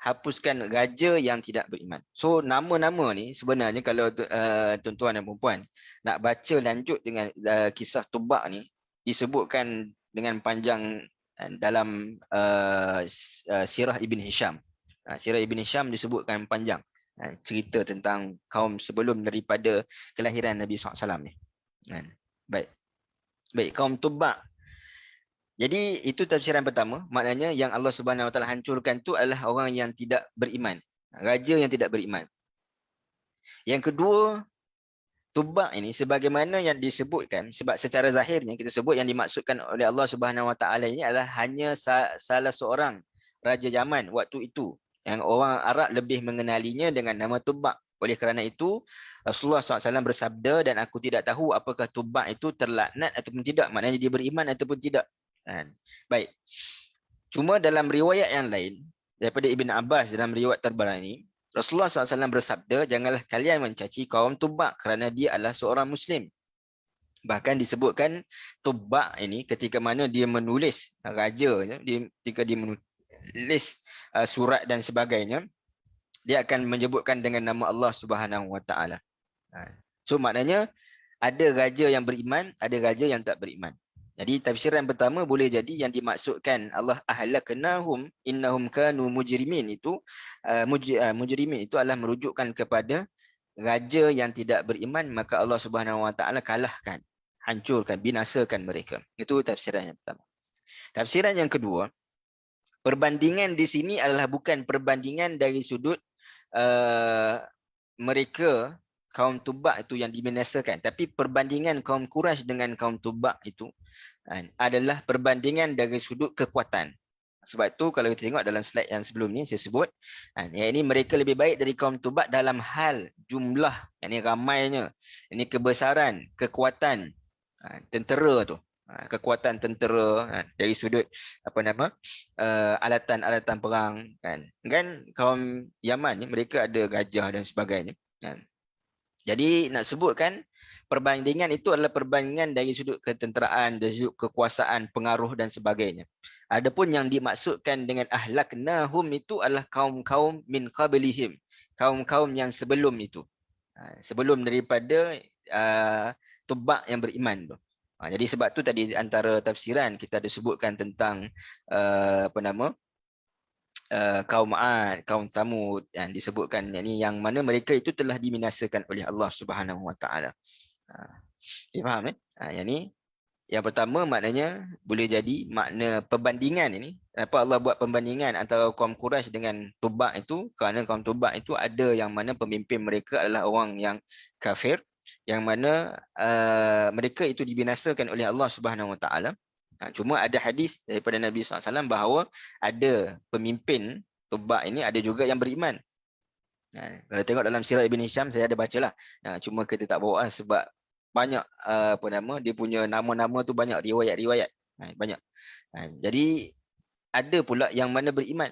hapuskan raja yang tidak beriman. So nama-nama ni sebenarnya kalau tuan-tuan dan puan nak baca lanjut dengan kisah Tubba' ni, disebutkan dengan panjang dalam Sirah Ibn Hisham. Sirah Ibn Hisham disebutkan panjang cerita tentang kaum sebelum daripada kelahiran Nabi SAW ni. Baik, kaum Tubba'. Jadi itu tafsiran pertama, maknanya yang Allah Subhanahu Wa Taala hancurkan tu adalah orang yang tidak beriman, raja yang tidak beriman. Yang kedua, Tubba' ini sebagaimana yang disebutkan, sebab secara zahirnya kita sebut yang dimaksudkan oleh Allah Subhanahu Wa Taala ini adalah hanya salah seorang raja Yaman waktu itu, yang orang Arab lebih mengenalinya dengan nama Tubba'. Oleh kerana itu, Rasulullah SAW bersabda, dan aku tidak tahu apakah Tubba' itu terlaknat ataupun tidak. Maknanya dia beriman ataupun tidak. Baik. Cuma dalam riwayat yang lain, daripada Ibn Abbas dalam riwayat Tabarani, Rasulullah SAW bersabda, janganlah kalian mencaci kaum Tubba' kerana dia adalah seorang Muslim. Bahkan disebutkan Tubba' ini ketika mana dia menulis, raja, ketika dia menulis surat dan sebagainya, dia akan menyebutkan dengan nama Allah Subhanahu Wa Taala. So maknanya ada raja yang beriman, ada raja yang tak beriman. Jadi tafsiran pertama boleh jadi yang dimaksudkan Allah ahlaknahum innahum kanu mujrimin itu mujrimin itu adalah merujukkan kepada raja yang tidak beriman, maka Allah Subhanahu Wa Taala kalahkan, hancurkan, binasakan mereka. Itu tafsiran yang pertama. Tafsiran yang kedua, perbandingan di sini adalah bukan perbandingan dari sudut mereka kaum Tubba' itu yang dibinasakan, tapi perbandingan kaum Quraisy dengan kaum Tubba' itu adalah perbandingan dari sudut kekuatan. Sebab tu kalau kita tengok dalam slide yang sebelum ni saya sebut, yang ini mereka lebih baik dari kaum Tubba' dalam hal jumlah, yang ini ramainya, ini kebesaran, kekuatan, Tentera tu, kekuatan tentera, dari sudut alatan-alatan perang, kan kaum Yaman ni mereka ada gajah dan sebagainya, kan. Jadi nak sebutkan perbandingan itu adalah perbandingan dari sudut ketenteraan, dari sudut kekuasaan, pengaruh dan sebagainya. Adapun yang dimaksudkan dengan ahlaknahum itu adalah kaum-kaum min qablihim, kaum-kaum yang sebelum itu, sebelum daripada Tubak yang beriman tu. Jadi sebab tu tadi antara tafsiran kita ada sebutkan tentang kaum Ad, kaum Thamud yang disebutkan yang mana mereka itu telah dibinasakan oleh Allah Subhanahu Wa Taala. Faham yang ni yang pertama maknanya boleh jadi makna perbandingan ini. Kenapa Allah buat perbandingan antara kaum Quraisy dengan Tubak itu? Kerana kaum Tubak itu ada yang mana pemimpin mereka adalah orang yang kafir, yang mana mereka itu dibinasakan oleh Allah Subhanahu Wa Taala. Cuma ada hadis daripada Nabi SAW bahawa ada pemimpin Tubak ini ada juga yang beriman. Kalau tengok dalam Sirah Ibn Hisham saya ada bacalah. Cuma kita tak bawa sebab banyak dia punya nama-nama tu banyak riwayat-riwayat. Banyak. Jadi ada pula yang mana beriman.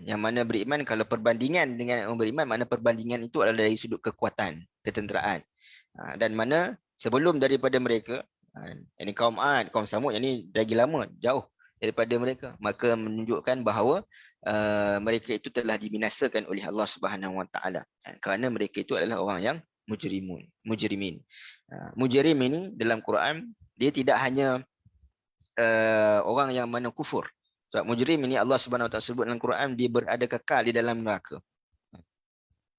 Yang mana beriman kalau perbandingan dengan yang beriman, mana perbandingan itu adalah dari sudut kekuatan, ketenteraan. Dan mana sebelum daripada mereka, ini kaum Ad, kaum Samud, yang ini lagi lama, jauh daripada mereka, maka menunjukkan bahawa mereka itu telah dibinasakan oleh Allah Subhanahu Wa Taala kerana mereka itu adalah orang yang mujrimin. Mujrim ini dalam Quran dia tidak hanya orang yang mana kufur. Sebab mujrim ini Allah Subhanahu Wa Taala sebut dalam Quran dia berada kekal di dalam neraka.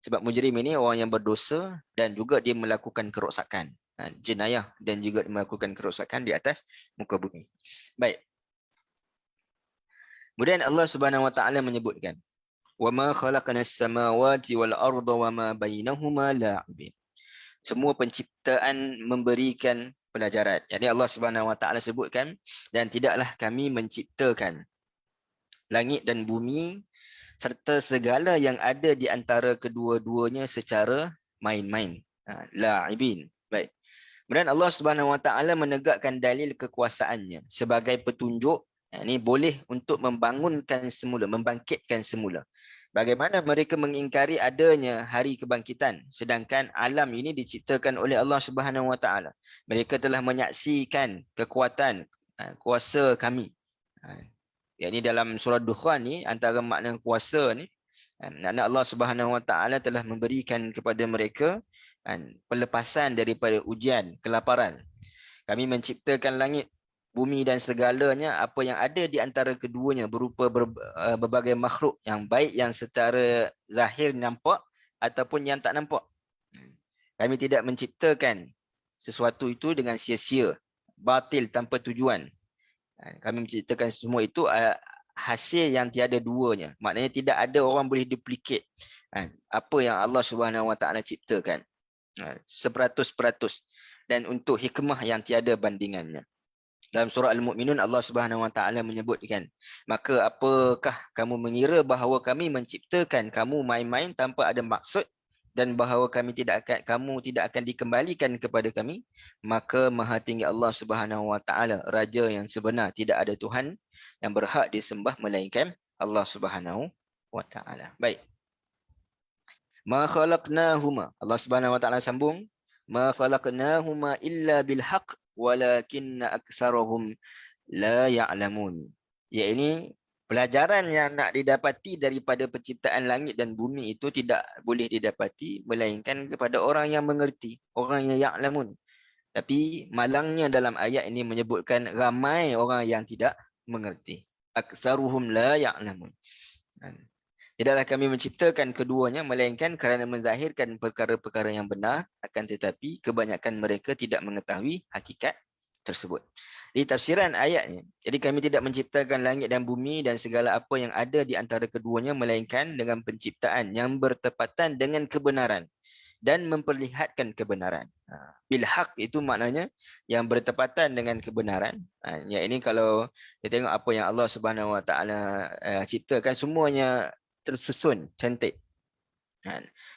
Sebab mujrim ini orang yang berdosa dan juga dia melakukan kerosakan, jenayah dan juga melakukan kerosakan di atas muka bumi. Baik. Kemudian Allah Subhanahu Wa Taala menyebutkan, "Wa ma khalaqnas samawati wal arda wa ma bainahuma la'ibin." Semua penciptaan memberikan pelajaran. Jadi Allah Subhanahu Wa Taala sebutkan, dan tidaklah kami menciptakan langit dan bumi serta segala yang ada di antara kedua-duanya secara main-main. La'ibin. Baik. Kemudian Allah Subhanahu Wa Taala menegakkan dalil kekuasaannya sebagai petunjuk. Ini boleh untuk membangunkan semula, membangkitkan semula. Bagaimana mereka mengingkari adanya hari kebangkitan sedangkan alam ini diciptakan oleh Allah Subhanahu Wa Taala. Mereka telah menyaksikan kekuatan kuasa kami. Yakni dalam surah Dukhan ni antara makna kuasa ni, makna Allah Subhanahu Wa Taala telah memberikan kepada mereka pelepasan daripada ujian kelaparan. Kami menciptakan langit, bumi dan segalanya apa yang ada di antara keduanya berupa berbagai makhluk yang baik yang secara zahir nampak ataupun yang tak nampak. Kami tidak menciptakan sesuatu itu dengan sia-sia, batil tanpa tujuan. Kami menciptakan semua itu hasil yang tiada duanya. Maknanya tidak ada orang boleh duplicate apa yang Allah Subhanahu Wa Taala ciptakan. 100% dan untuk hikmah yang tiada bandingannya. Dalam surah Al-Mu'minun Allah Subhanahu Wa Taala menyebutkan, maka apakah kamu mengira bahawa kami menciptakan kamu main-main tanpa ada maksud dan bahawa kamu tidak akan dikembalikan kepada kami? Maka Maha Tinggi Allah Subhanahu Wa Taala, Raja yang sebenar, tidak ada Tuhan yang berhak disembah melainkan Allah Subhanahu Wa Taala. Baik. Ma khalaqnahuma, Allah Subhanahu Wa Taala sambung, ma khalaqnahuma illa bil haqq walakinna aktsarahum la ya'lamun. Yakni pelajaran yang nak didapati daripada penciptaan langit dan bumi itu tidak boleh didapati melainkan kepada orang yang mengerti, orang yang ya'lamun. Tapi malangnya dalam ayat ini menyebutkan ramai orang yang tidak mengerti. Aksaruhum la ya'lamun. Tidaklah kami menciptakan keduanya melainkan kerana menzahirkan perkara-perkara yang benar, akan tetapi kebanyakan mereka tidak mengetahui hakikat tersebut. Di tafsiran ayatnya, jadi kami tidak menciptakan langit dan bumi dan segala apa yang ada di antara keduanya melainkan dengan penciptaan yang bertepatan dengan kebenaran dan memperlihatkan kebenaran. Bilhaq itu maknanya yang bertepatan dengan kebenaran. Ya, ini kalau kita tengok apa yang Allah Subhanahu Wa Taala ciptakan, semuanya tersusun cantik.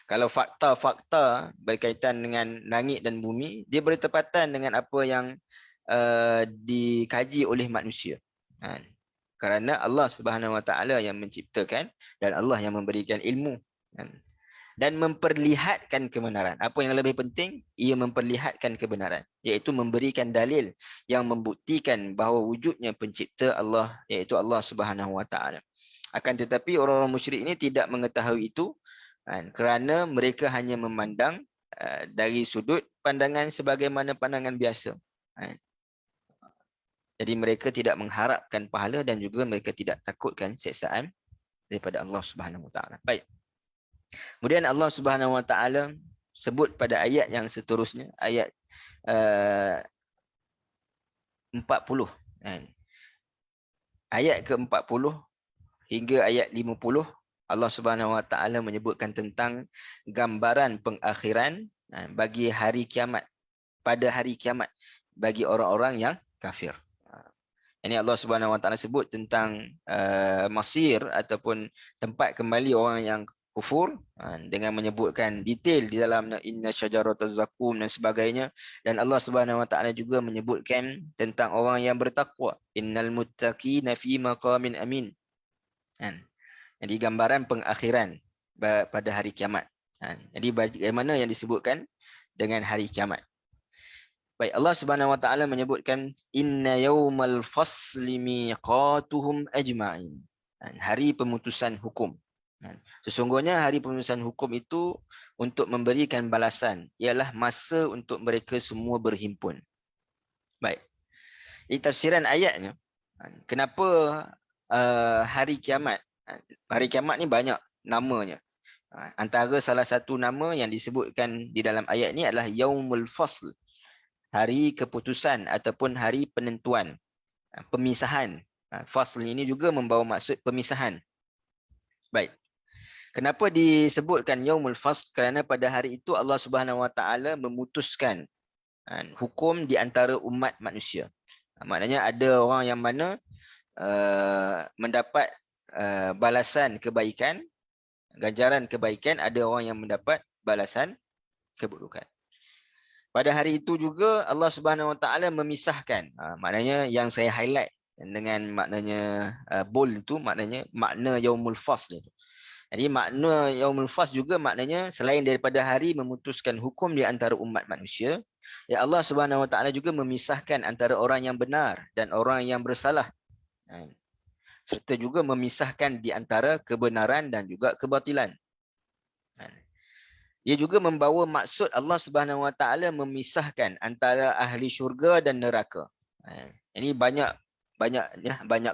Kalau fakta-fakta berkaitan dengan langit dan bumi, dia bertepatan dengan apa yang dikaji oleh manusia. Kerana Allah Subhanahu Wa Taala yang menciptakan dan Allah yang memberikan ilmu. Dan memperlihatkan kebenaran. Apa yang lebih penting? Ia memperlihatkan kebenaran. Iaitu memberikan dalil yang membuktikan bahawa wujudnya pencipta Allah, iaitu Allah Subhanahu Wa Taala. Akan tetapi orang-orang musyrik ini tidak mengetahui itu, kerana mereka hanya memandang dari sudut pandangan sebagaimana pandangan biasa. Jadi mereka tidak mengharapkan pahala dan juga mereka tidak takutkan siksaan daripada Allah Subhanahu Wa Taala. Baik. Kemudian Allah Subhanahu Wa Taala sebut pada ayat yang seterusnya, ayat 40. Ayat ke-40 hingga ayat 50, Allah Subhanahu Wa Taala menyebutkan tentang gambaran pengakhiran bagi hari kiamat, pada hari kiamat bagi orang-orang yang kafir. Ini Allah Subhanahu Wa Taala sebut tentang masir ataupun tempat kembali orang yang kufur, dengan menyebutkan detail di dalam inna syajarataz zakum dan sebagainya. Dan Allah Subhanahu Wa Taala juga menyebutkan tentang orang yang bertakwa, innal muttaqina fi maqamin amin. Jadi gambaran pengakhiran pada hari kiamat. Jadi bagaimana yang disebutkan dengan hari kiamat. Baik, Allah Subhanahu Wa Taala menyebutkan inna yaumal fasli miqatuhum ajma'in. Hari pemutusan hukum. Sesungguhnya hari pemutusan hukum itu untuk memberikan balasan, ialah masa untuk mereka semua berhimpun. Baik. Ini tafsiran ayatnya. Kenapa hari kiamat? Hari kiamat ni banyak namanya. Antara salah satu nama yang disebutkan di dalam ayat ni adalah yaumul fasl. Hari keputusan ataupun hari penentuan, pemisahan. Fasl ini juga membawa maksud pemisahan. Baik. Kenapa disebutkan yaumul fasl? Kerana pada hari itu Allah Subhanahu Wa Taala memutuskan hukum di antara umat manusia. Maknanya ada orang yang mana mendapat balasan kebaikan, ganjaran kebaikan, ada orang yang mendapat balasan keburukan. Pada hari itu juga Allah Subhanahu Wa Taala memisahkan. Maknanya yang saya highlight dengan maknanya bold itu, maknanya makna yaumul fasl itu. Jadi makna yaumul fasl juga maknanya selain daripada hari memutuskan hukum di antara umat manusia, ya Allah Subhanahu Wa Taala juga memisahkan antara orang yang benar dan orang yang bersalah. Serta juga memisahkan di antara kebenaran dan juga kebatilan. Ia juga membawa maksud Allah Subhanahu Wa Taala memisahkan antara ahli syurga dan neraka. Ini banyak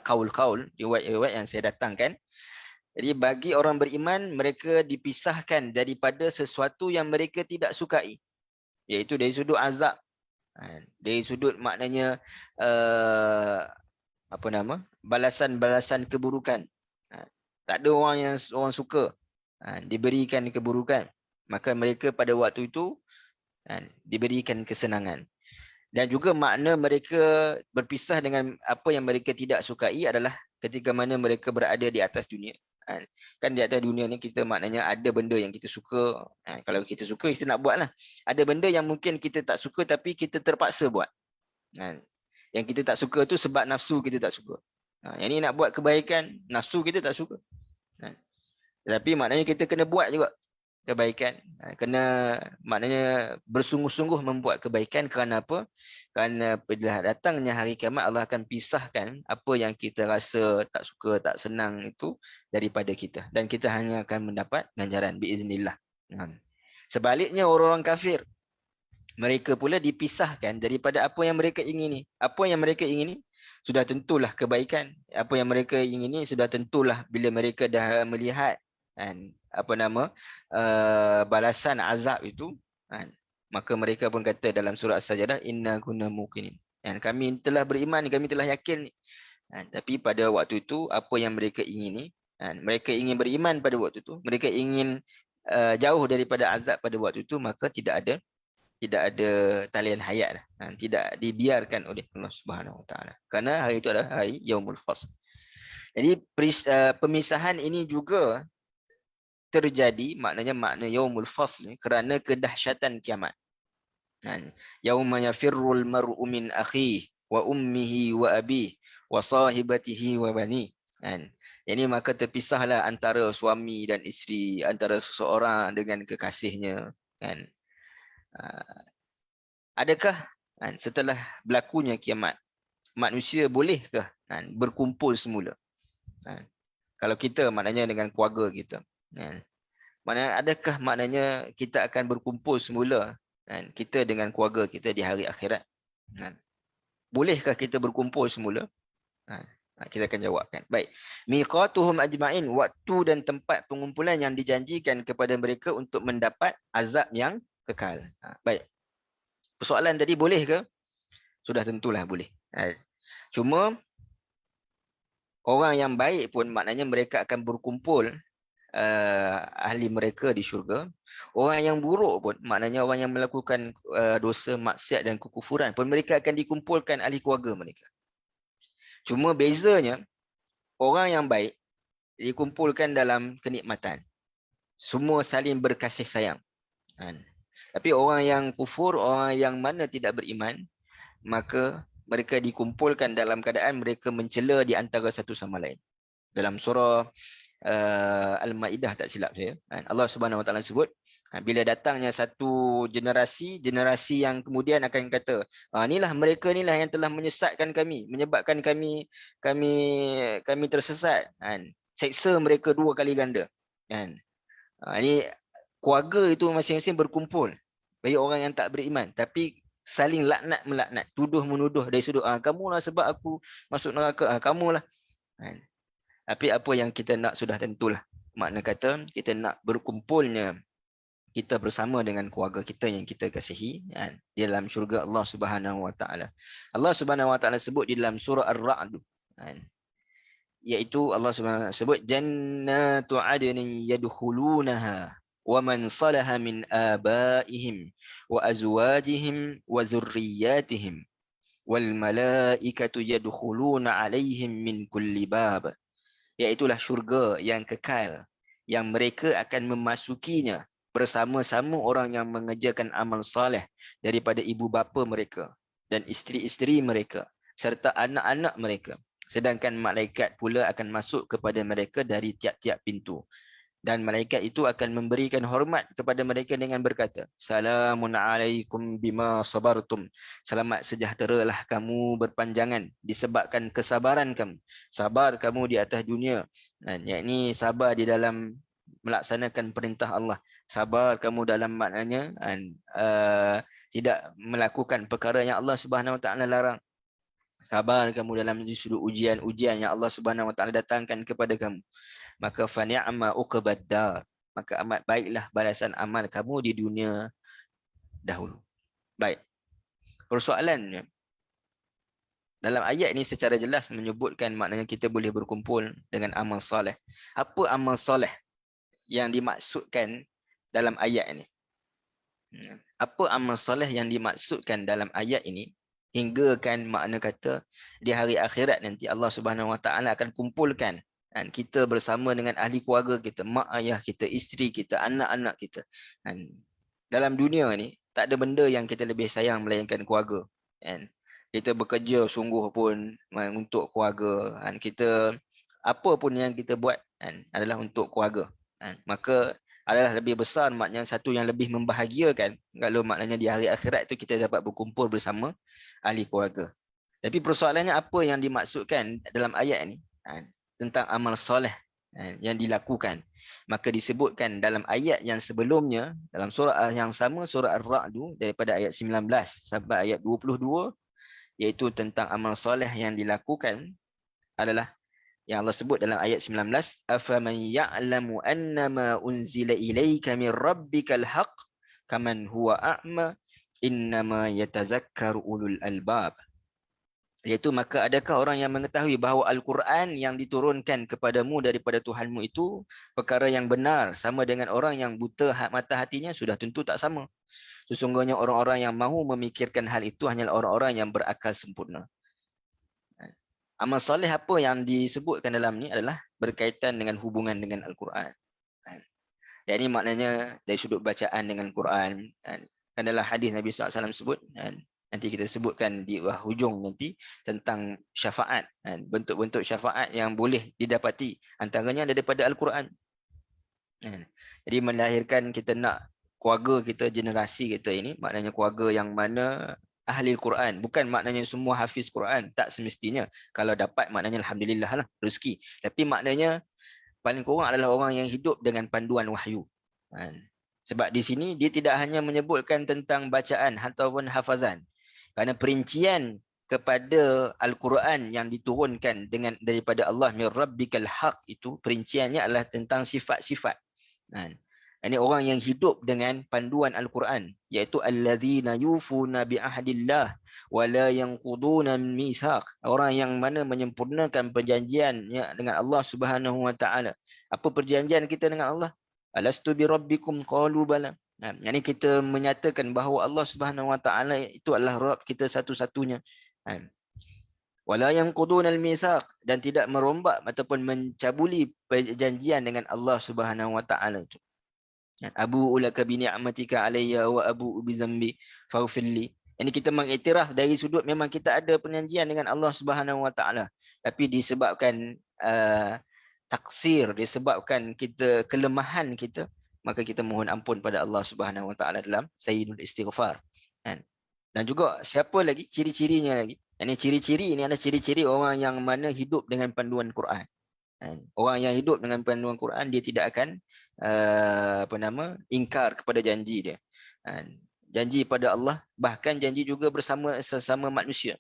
kaul-kaul, riwayat-riwayat yang saya datangkan. Jadi bagi orang beriman, mereka dipisahkan daripada sesuatu yang mereka tidak sukai, iaitu dari sudut azab, dari sudut maknanya balasan-balasan keburukan. Tak ada orang suka diberikan keburukan, maka mereka pada waktu itu diberikan kesenangan. Dan juga makna mereka berpisah dengan apa yang mereka tidak sukai adalah ketika mana mereka berada di atas dunia. Kan di atas dunia ni kita maknanya ada benda yang kita suka. Kalau kita suka, kita nak buat lah. Ada benda yang mungkin kita tak suka tapi kita terpaksa buat. Yang kita tak suka tu sebab nafsu kita tak suka. Yang ni nak buat kebaikan, nafsu kita tak suka. Tapi maknanya kita kena buat juga kebaikan. Kena maknanya bersungguh-sungguh membuat kebaikan. Kerana apa? Kerana bila datangnya hari kiamat, Allah akan pisahkan apa yang kita rasa tak suka, tak senang itu daripada kita. Dan kita hanya akan mendapat ganjaran biiznillah. Sebaliknya orang-orang kafir, mereka pula dipisahkan daripada apa yang mereka ingini. Apa yang mereka ingini sudah tentulah kebaikan. Apa yang mereka ingini sudah tentulah bila mereka dah melihat balasan azab itu, maka mereka pun kata dalam surah As-Sajdah, inna kunna muqinin. Kami telah beriman, kami telah yakin. Tapi pada waktu itu apa yang mereka ingini, mereka ingin beriman pada waktu itu, mereka ingin jauh daripada azab pada waktu itu, maka tidak ada talian hayat, tidak dibiarkan oleh Allah Subhanahu Wa Taala. Kerana hari itu adalah hari yaumul fasl. Jadi pemisahan ini juga terjadi, maknanya makna yaumul fasl ni, kerana kedahsyatan kiamat. Yauma yafirrul mar'u min akhihi wa ummihi wa abihi wa sahibatihi wa bani. Ini maka terpisahlah antara suami dan isteri, antara seseorang dengan kekasihnya. Adakah setelah berlakunya kiamat, manusia bolehkah berkumpul semula? Kalau kita maknanya dengan keluarga kita. Adakah maknanya kita akan berkumpul semula kita dengan keluarga kita di hari akhirat? Bolehkah kita berkumpul semula? Kita akan jawabkan. Baik. Miqatuhum ajma'in, waktu dan tempat pengumpulan yang dijanjikan kepada mereka untuk mendapat azab yang kekal. Baik. Persoalan tadi boleh ke? Sudah tentulah boleh. Cuma orang yang baik pun maknanya mereka akan berkumpul ahli mereka di syurga. Orang yang buruk pun maknanya orang yang melakukan dosa, maksiat dan kekufuran pun mereka akan dikumpulkan ahli keluarga mereka. Cuma bezanya orang yang baik dikumpulkan dalam kenikmatan. Semua saling berkasih sayang. Tapi orang yang kufur, orang yang mana tidak beriman, maka mereka dikumpulkan dalam keadaan mereka mencela di antara satu sama lain. Dalam surah Al-Maidah tak silap saya, Allah Subhanahu Wa Taala sebut, bila datangnya satu generasi yang kemudian akan kata, inilah mereka inilah yang telah menyesatkan kami, menyebabkan kami tersesat. Seksa mereka 2 kali ganda. Ini keluarga itu masing-masing berkumpul bagi orang yang tak beriman, tapi saling laknat melaknat, tuduh menuduh dari sudut, kamulah sebab aku masuk neraka, kamulah. Tapi apa yang kita nak sudah tentulah. Makna kata kita nak berkumpulnya kita bersama dengan keluarga kita yang kita kasihi di dalam syurga Allah Subhanahu Wa Taala. Allah Subhanahu Wa Taala sebut di dalam surah Ar-Ra'd, iaitu Allah Subhanahu Wa Taala sebut jannatu adnin yadkhulunaha wa man salaha min abaihim wa azwajihim wa zurriyyatihim wal malaikatu yadkhuluna alaihim min kulli bab. Iaitulah syurga yang kekal, yang mereka akan memasukinya bersama-sama orang yang mengerjakan amal soleh daripada ibu bapa mereka dan isteri-isteri mereka serta anak-anak mereka. Sedangkan malaikat pula akan masuk kepada mereka dari tiap-tiap pintu. Dan malaikat itu akan memberikan hormat kepada mereka dengan berkata, Salamun alaikum bima sabartum. Selamat sejahteralah kamu berpanjangan disebabkan kesabaran kamu. Sabar kamu di atas dunia. Yakni sabar di dalam melaksanakan perintah Allah. Sabar kamu dalam maknanya tidak melakukan perkara yang Allah Subhanahu Wa Taala larang. Sabar kamu dalam sudut ujian-ujian yang Allah Subhanahu Wa Taala datangkan kepada kamu. Maka fa ni'ma uqbad dar, maka amat baiklah balasan amal kamu di dunia dahulu. Baik. Persoalannya, dalam ayat ini secara jelas menyebutkan maknanya kita boleh berkumpul dengan amal soleh. Apa amal soleh yang dimaksudkan dalam ayat ini? Apa amal soleh yang dimaksudkan dalam ayat ini? Hingga kan makna kata di hari akhirat nanti Allah Subhanahu Wa Taala akan kumpulkan kita bersama dengan ahli keluarga kita, mak ayah kita, isteri kita, anak-anak kita. Dalam dunia ni tak ada benda yang kita lebih sayang melainkan keluarga. Kita bekerja sungguh pun untuk keluarga. Kita apa pun yang kita buat adalah untuk keluarga. Maka adalah lebih besar maknanya satu yang lebih membahagiakan kalau maknanya di hari akhirat itu kita dapat berkumpul bersama ahli keluarga. Tapi persoalannya apa yang dimaksudkan dalam ayat ini? Tentang amal soleh yang dilakukan. Maka disebutkan dalam ayat yang sebelumnya, dalam surah yang sama, surah Ar-Ra'd, daripada ayat 19 sampai ayat 22, iaitu tentang amal soleh yang dilakukan adalah yang Allah sebut dalam ayat 19, afaman ya'lamu annama unzila ilaika min rabbikal haqq kaman huwa a'ma innama yatazakkaru ulul albab. Iaitu maka adakah orang yang mengetahui bahawa Al-Quran yang diturunkan kepadamu daripada Tuhanmu itu perkara yang benar sama dengan orang yang buta mata hatinya? Sudah tentu tak sama. Sesungguhnya orang-orang yang mahu memikirkan hal itu hanyalah orang-orang yang berakal sempurna. Amal soleh apa yang disebutkan dalam ni adalah berkaitan dengan hubungan dengan Al-Quran. Jadi maknanya dari sudut bacaan dengan Quran, kan dalam hadis Nabi SAW sebut, kan, nanti kita sebutkan di hujung nanti tentang syafaat, kan, bentuk-bentuk syafaat yang boleh didapati, antaranya daripada Al-Quran. Jadi melahirkan kita nak keluarga kita, generasi kita ini, maknanya keluarga yang mana ahli Al-Quran. Bukan maknanya semua hafiz Quran, tak semestinya. Kalau dapat maknanya Alhamdulillah lah, rezeki. Tapi maknanya paling kurang adalah orang yang hidup dengan panduan wahyu. Sebab di sini dia tidak hanya menyebutkan tentang bacaan ataupun hafazan. Kerana perincian kepada Al-Quran yang diturunkan dengan daripada Allah min rabbikal haq itu, perinciannya adalah tentang sifat-sifat. Ini orang yang hidup dengan panduan Al-Quran, iaitu allazina yufuna bi ahdillah wa la yanquduna mitsaq. Orang yang mana menyempurnakan perjanjiannya dengan Allah Subhanahu wa taala. Apa perjanjian kita dengan Allah? Alastu bi rabbikum qalu bala. Ini kita menyatakan bahawa Allah Subhanahu wa taala itu adalah Rabb kita satu-satunya. Wala yanquduna al-mitsaq, dan tidak merombak ataupun mencabuli perjanjian dengan Allah Subhanahu wa taala itu. Abu ulaka bi ni'matika alayya wa abu bi dzambi faghfirli. Ini kita mengiktiraf dari sudut memang kita ada perjanjian dengan Allah Subhanahu wa taala, tapi disebabkan taksir, disebabkan kita kelemahan kita, maka kita mohon ampun pada Allah Subhanahu wa taala dalam sayyidul istighfar. Dan juga siapa lagi ciri-cirinya lagi? Ini ciri-ciri ini adalah ciri-ciri orang yang mana hidup dengan panduan Quran. Orang yang hidup dengan panduan Quran, dia tidak akan ingkar kepada janji dia. Janji pada Allah, bahkan janji juga bersama sesama manusia.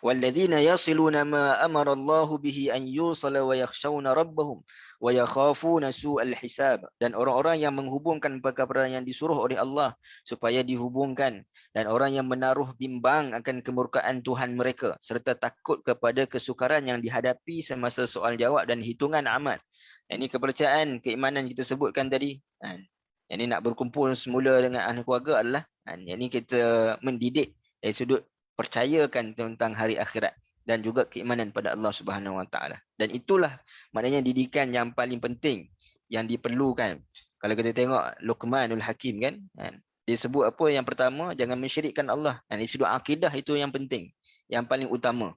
وَالَّذِينَ يَصِلُونَ مَا أَمَرَ اللَّهُ بِهِ أَنْ يُوصَلَ وَيَخْشَوْنَ رَبَّهُمْ وَيَخَافُونَ سُوءَ الْحِسَابِ. Dan orang-orang yang menghubungkan perkara yang disuruh oleh Allah supaya dihubungkan, dan orang yang menaruh bimbang akan kemurkaan Tuhan mereka, serta takut kepada kesukaran yang dihadapi semasa soal jawab dan hitungan amal. Ini kepercayaan, keimanan kita sebutkan tadi. Ini nak berkumpul semula dengan ahli keluarga adalah ini kita mendidik dari sudut percayakan tentang hari akhirat dan juga keimanan pada Allah Subhanahu wa taala. Dan itulah maknanya didikan yang paling penting yang diperlukan. Kalau kita tengok Luqmanul Hakim kan, dia sebut apa yang pertama, jangan mensyirikkan Allah. Dan dari sudut akidah itu yang penting, yang paling utama.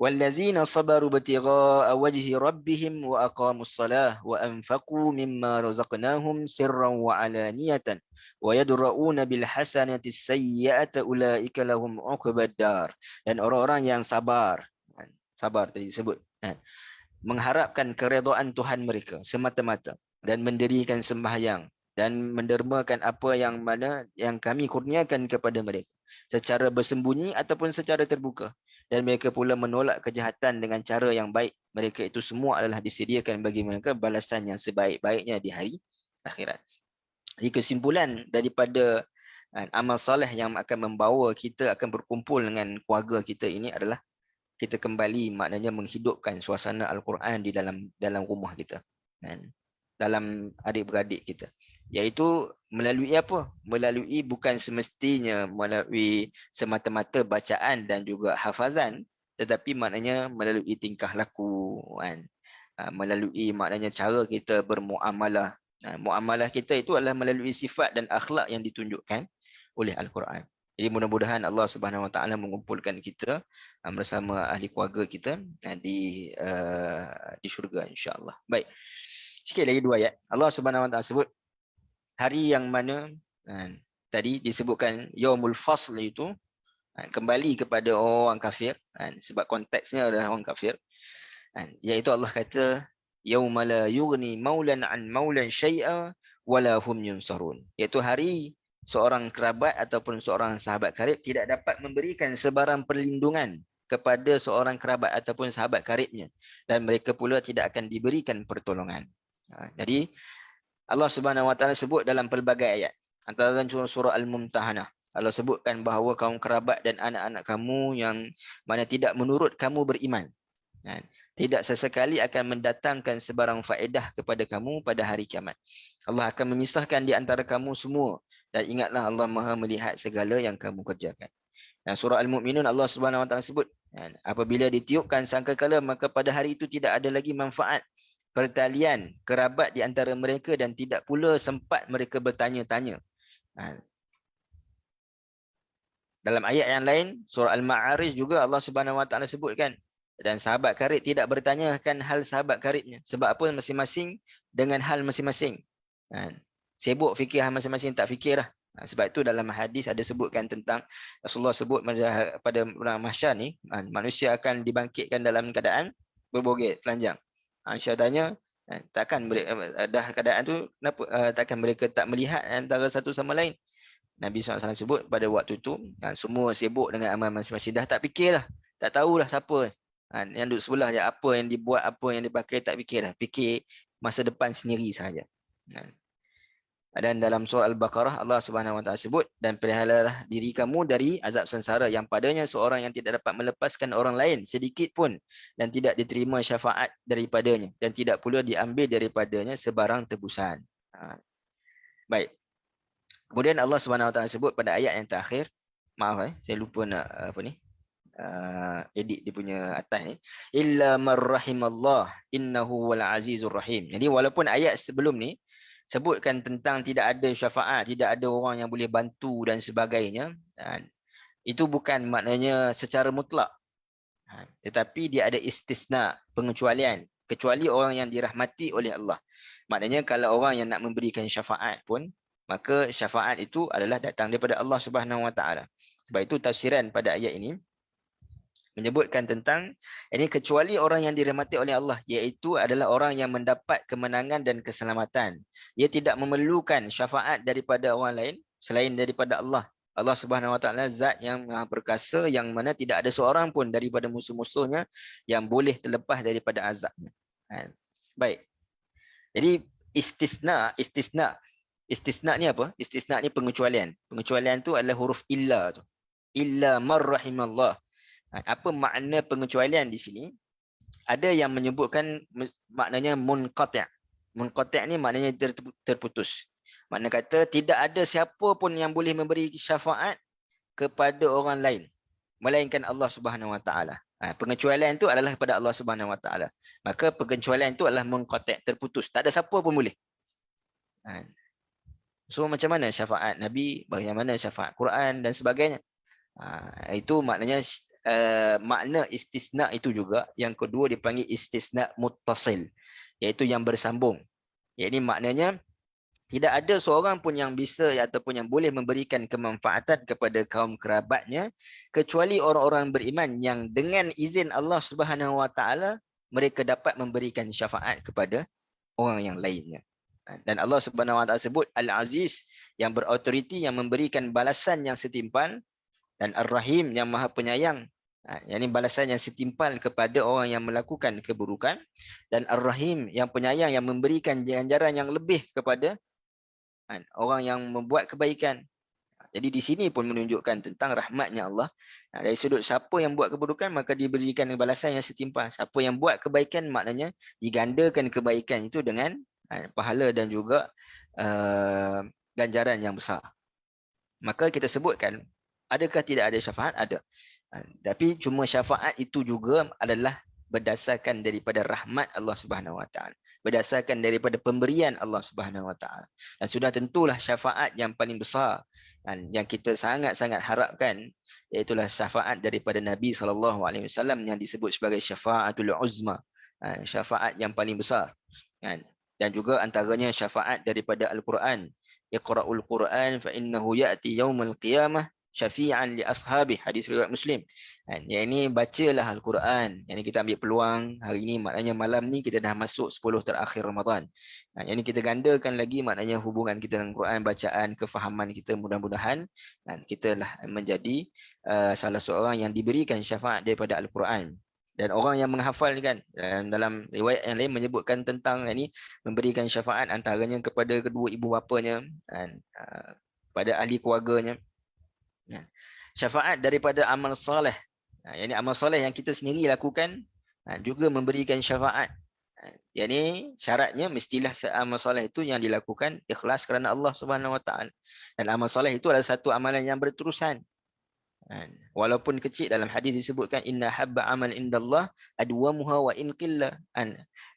وَالَّذِينَ صَبَرُوا ابْتِغَاءَ وَجْهِ رَبِّهِمْ وَأَقَامُوا الصَّلَاةَ وَأَنْفَقُوا مِمَّا رَزَقْنَاهُمْ سِرًّا وَعَلَانِيَةً وَيَدْرَؤُونَ بِالْحَسَنَةِ السَّيِّئَةَ أُولَئِكَ لَهُمْ عُقْبَى الدَّارِ. Dan orang-orang yang sabar, sabar tadi disebut, mengharapkan keredaan Tuhan mereka semata-mata, dan mendirikan sembahyang dan mendermakan apa yang mana yang kami kurniakan kepada mereka, secara bersembunyi ataupun secara terbuka. Dan mereka pula menolak kejahatan dengan cara yang baik. Mereka itu semua adalah disediakan bagi mereka balasan yang sebaik-baiknya di hari akhirat. Jadi kesimpulan daripada amal soleh yang akan membawa kita akan berkumpul dengan keluarga kita ini adalah kita kembali maknanya menghidupkan suasana Al-Quran di dalam rumah kita, dalam adik-beradik kita. Iaitu melalui apa? Melalui bukan semestinya melalui semata-mata bacaan dan juga hafazan, tetapi maknanya melalui tingkah laku, melalui maknanya cara kita bermuamalah. Muamalah kita itu adalah melalui sifat dan akhlak yang ditunjukkan oleh Al-Quran. Jadi mudah-mudahan Allah Subhanahu Wa Taala mengumpulkan kita bersama ahli keluarga kita di syurga insya-Allah. Baik. Sikit lagi 2 ayat. Allah Subhanahu Wa Taala sebut hari yang mana tadi disebutkan Yaumul Fasl itu kembali kepada orang kafir, sebab konteksnya adalah orang kafir, iaitu Allah kata yauma la yughni maulan an maulan syai'a wala hum yunsarun, iaitu hari seorang kerabat ataupun seorang sahabat karib tidak dapat memberikan sebarang perlindungan kepada seorang kerabat ataupun sahabat karibnya, dan mereka pula tidak akan diberikan pertolongan. Jadi Allah Subhanahu Wa Taala sebut dalam pelbagai ayat. Antara surah Al-Mumtahanah, Allah sebutkan bahawa kaum kerabat dan anak-anak kamu yang mana tidak menurut kamu beriman, tidak sesekali akan mendatangkan sebarang faedah kepada kamu pada hari kiamat. Allah akan memisahkan di antara kamu semua, dan ingatlah Allah Maha melihat segala yang kamu kerjakan. Dan surah Al-Mu'minun Allah Subhanahu Wa Taala sebut, apabila ditiupkan sangkakala, maka pada hari itu tidak ada lagi manfaat pertalian kerabat di antara mereka, dan tidak pula sempat mereka bertanya-tanya Ha. Dalam ayat yang lain, surah Al-Ma'arij juga Allah Subhanahu Wa Taala sebutkan, dan sahabat karib tidak bertanyakan hal sahabat karibnya. Sebab apa? Masing-masing dengan hal masing-masing. Ha. Sibuk fikir hal masing-masing, tak fikir lah. Ha. Sebab itu dalam hadis ada sebutkan tentang Rasulullah sebut pada orang mahsyar ni, manusia akan dibangkitkan dalam keadaan berbogel, telanjang. Aisyah tanya, takkan mereka, dah keadaan tu kenapa takkan mereka tak melihat antara satu sama lain? Nabi SAW sebut pada waktu itu, semua sibuk dengan amal masing-masing. Dah tak fikirlah. Tak tahulah siapa. Yang duduk sebelah je, apa yang dibuat, apa yang dipakai, tak fikirlah. Fikir masa depan sendiri sahaja. Dan dalam surah Al-Baqarah, Allah Subhanahu Wa Taala sebut, dan peliharalah diri kamu dari azab sengsara yang padanya seorang yang tidak dapat melepaskan orang lain sedikit pun, dan tidak diterima syafaat daripadanya, dan tidak pula diambil daripadanya sebarang tebusan. Baik. Kemudian Allah Subhanahu Wa Taala sebut pada ayat yang terakhir, maaf saya lupa nak edit dia punya atas ni, illa marrahimallah innahu wal azizur rahim. Jadi walaupun ayat sebelum ni sebutkan tentang tidak ada syafaat, tidak ada orang yang boleh bantu dan sebagainya, itu bukan maknanya secara mutlak, tetapi dia ada istisna, pengecualian, kecuali orang yang dirahmati oleh Allah. Maknanya kalau orang yang nak memberikan syafaat pun, maka syafaat itu adalah datang daripada Allah Subhanahu Wa Taala. Sebab itu tafsiran pada ayat ini menyebutkan tentang ini kecuali orang yang dirahmati oleh Allah, iaitu adalah orang yang mendapat kemenangan dan keselamatan. Ia tidak memerlukan syafaat daripada orang lain selain daripada Allah. Allah Subhanahu Wa Taala zat yang maha perkasa, yang mana tidak ada seorang pun daripada musuh-musuhnya yang boleh terlepas daripada azabnya. Baik. Jadi istisna ni apa? Istisna ni pengecualian. Pengecualian tu adalah huruf illa tu. Illa marrahimallah. Apa makna pengecualian di sini? Ada yang menyebutkan maknanya munqati'. Munqati' ni maknanya terputus. Makna kata tidak ada siapa pun yang boleh memberi syafaat kepada orang lain melainkan Allah Subhanahu Wa Taala. Pengecualian itu adalah kepada Allah Subhanahu Wa Taala. Maka pengecualian itu adalah munqati', terputus. Tak ada siapa pun boleh. So macam mana syafaat Nabi, bagaimana syafaat Quran dan sebagainya. Itu maknanya makna istisna itu juga. Yang kedua dipanggil istisna muttasil, iaitu yang bersambung. Ini maknanya tidak ada seorang pun yang bisa ataupun yang boleh memberikan kemanfaatan kepada kaum kerabatnya kecuali orang-orang beriman yang dengan izin Allah Subhanahu Wa Taala mereka dapat memberikan syafaat kepada orang yang lainnya. Dan Allah Subhanahu Wa Taala sebut Al-Aziz, yang berautoriti, yang memberikan balasan yang setimpal, dan Ar-Rahim, yang maha penyayang. Yang ini balasan yang setimpal kepada orang yang melakukan keburukan, dan Ar-Rahim, yang penyayang, yang memberikan ganjaran yang lebih kepada orang yang membuat kebaikan. Jadi di sini pun menunjukkan tentang rahmatnya Allah. Dari sudut siapa yang buat keburukan, maka diberikan balasan yang setimpal. Siapa yang buat kebaikan, maknanya digandakan kebaikan itu dengan pahala dan juga ganjaran yang besar. Maka kita sebutkan, adakah tidak ada syafaat? Ada. Tapi cuma syafaat itu juga adalah berdasarkan daripada rahmat Allah Subhanahu Wa Taala, berdasarkan daripada pemberian Allah Subhanahu Wa Taala. Dan sudah tentulah syafaat yang paling besar dan yang kita sangat-sangat harapkan, iaitulah syafaat daripada Nabi SAW yang disebut sebagai syafaatul uzma, syafaat yang paling besar. Dan juga antaranya syafaat daripada Al-Quran. Iqra'ul Quran fa innahu ya'ti yaumal qiyamah syafi'an li ashabi, hadis riwayat Muslim. Yang ini bacalah Al-Quran. Yang ini kita ambil peluang hari ini, maknanya malam ni kita dah masuk 10 terakhir Ramadan. Yang ini kita gandakan lagi, maknanya hubungan kita dengan Quran, bacaan, kefahaman kita, mudah-mudahan kita lah menjadi salah seorang yang diberikan syafaat daripada Al-Quran. Dan orang yang menghafalkan, dalam riwayat yang lain menyebutkan tentang ini, memberikan syafaat antaranya kepada kedua ibu bapanya, pada ahli keluarganya. Syafaat daripada amal soleh, yang ini amal soleh yang kita sendiri lakukan, juga memberikan syafaat. Yang ini syaratnya mestilah amal soleh itu yang dilakukan ikhlas kerana Allah Subhanahu Wa Taala. Dan amal soleh itu adalah satu amalan yang berterusan. Walaupun kecil, dalam hadis disebutkan inna habba amal indallah adwamuha wa in qilla.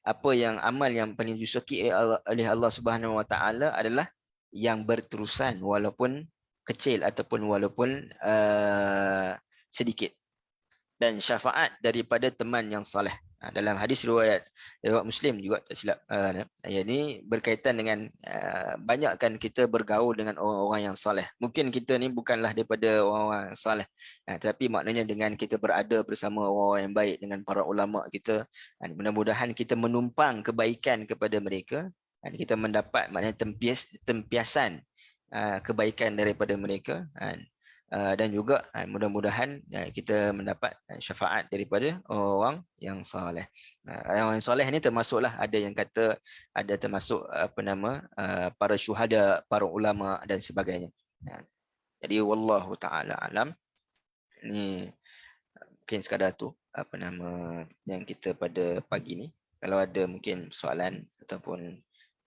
Apa yang amal yang paling disukai oleh Allah Subhanahu Wa Taala adalah yang berterusan walaupun kecil ataupun walaupun sedikit, dan syafaat daripada teman yang soleh. Dalam hadis riwayat Muslim juga tak silap, ayat ini berkaitan dengan banyakkan kita bergaul dengan orang-orang yang soleh. Mungkin kita ni bukanlah daripada orang-orang soleh, tapi maknanya dengan kita berada bersama orang-orang yang baik, dengan para ulama kita, mudah-mudahan kita menumpang kebaikan kepada mereka, kita mendapat maknanya tempiasan kebaikan daripada mereka, dan juga mudah-mudahan kita mendapat syafaat daripada orang yang soleh. Orang yang soleh ni termasuklah, ada yang kata ada termasuk para syuhada, para ulama dan sebagainya. Jadi wallahu taala alam. Ni mungkin sekadar tu yang kita pada pagi ni. Kalau ada mungkin soalan ataupun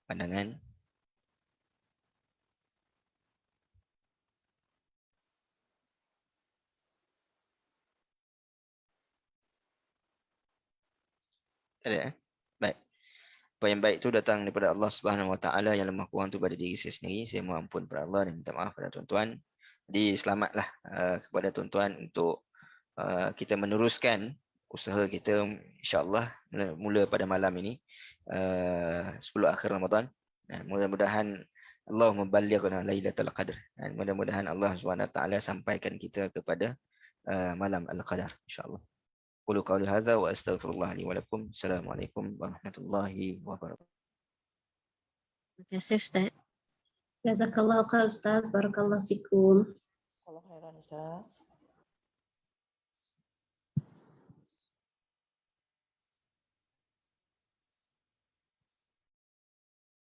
pandangan. Ada. Baik. Apa yang baik itu datang daripada Allah Subhanahu Wa Taala, yang lemah kurang itu pada diri saya sendiri. Saya mohon ampun kepada Allah dan minta maaf kepada tuan-tuan. Jadi selamatlah kepada tuan-tuan untuk kita meneruskan usaha kita, insya-Allah mula pada malam ini, 10 akhir Ramadan. Mudah-mudahan Allah membaligna Lailatul Qadar. Mudah-mudahan Allah Subhanahu Wa Taala sampaikan kita kepada malam Al-Qadar, insya-Allah. Qulu qawli hadza wa astaghfirullah li wa lakum. Assalamualaikum warahmatullahi wabarakatuh. Terima kasih Ustaz. Jazakallahu khair Ustaz, barakallahu fikum. Kalau khairan Ustaz.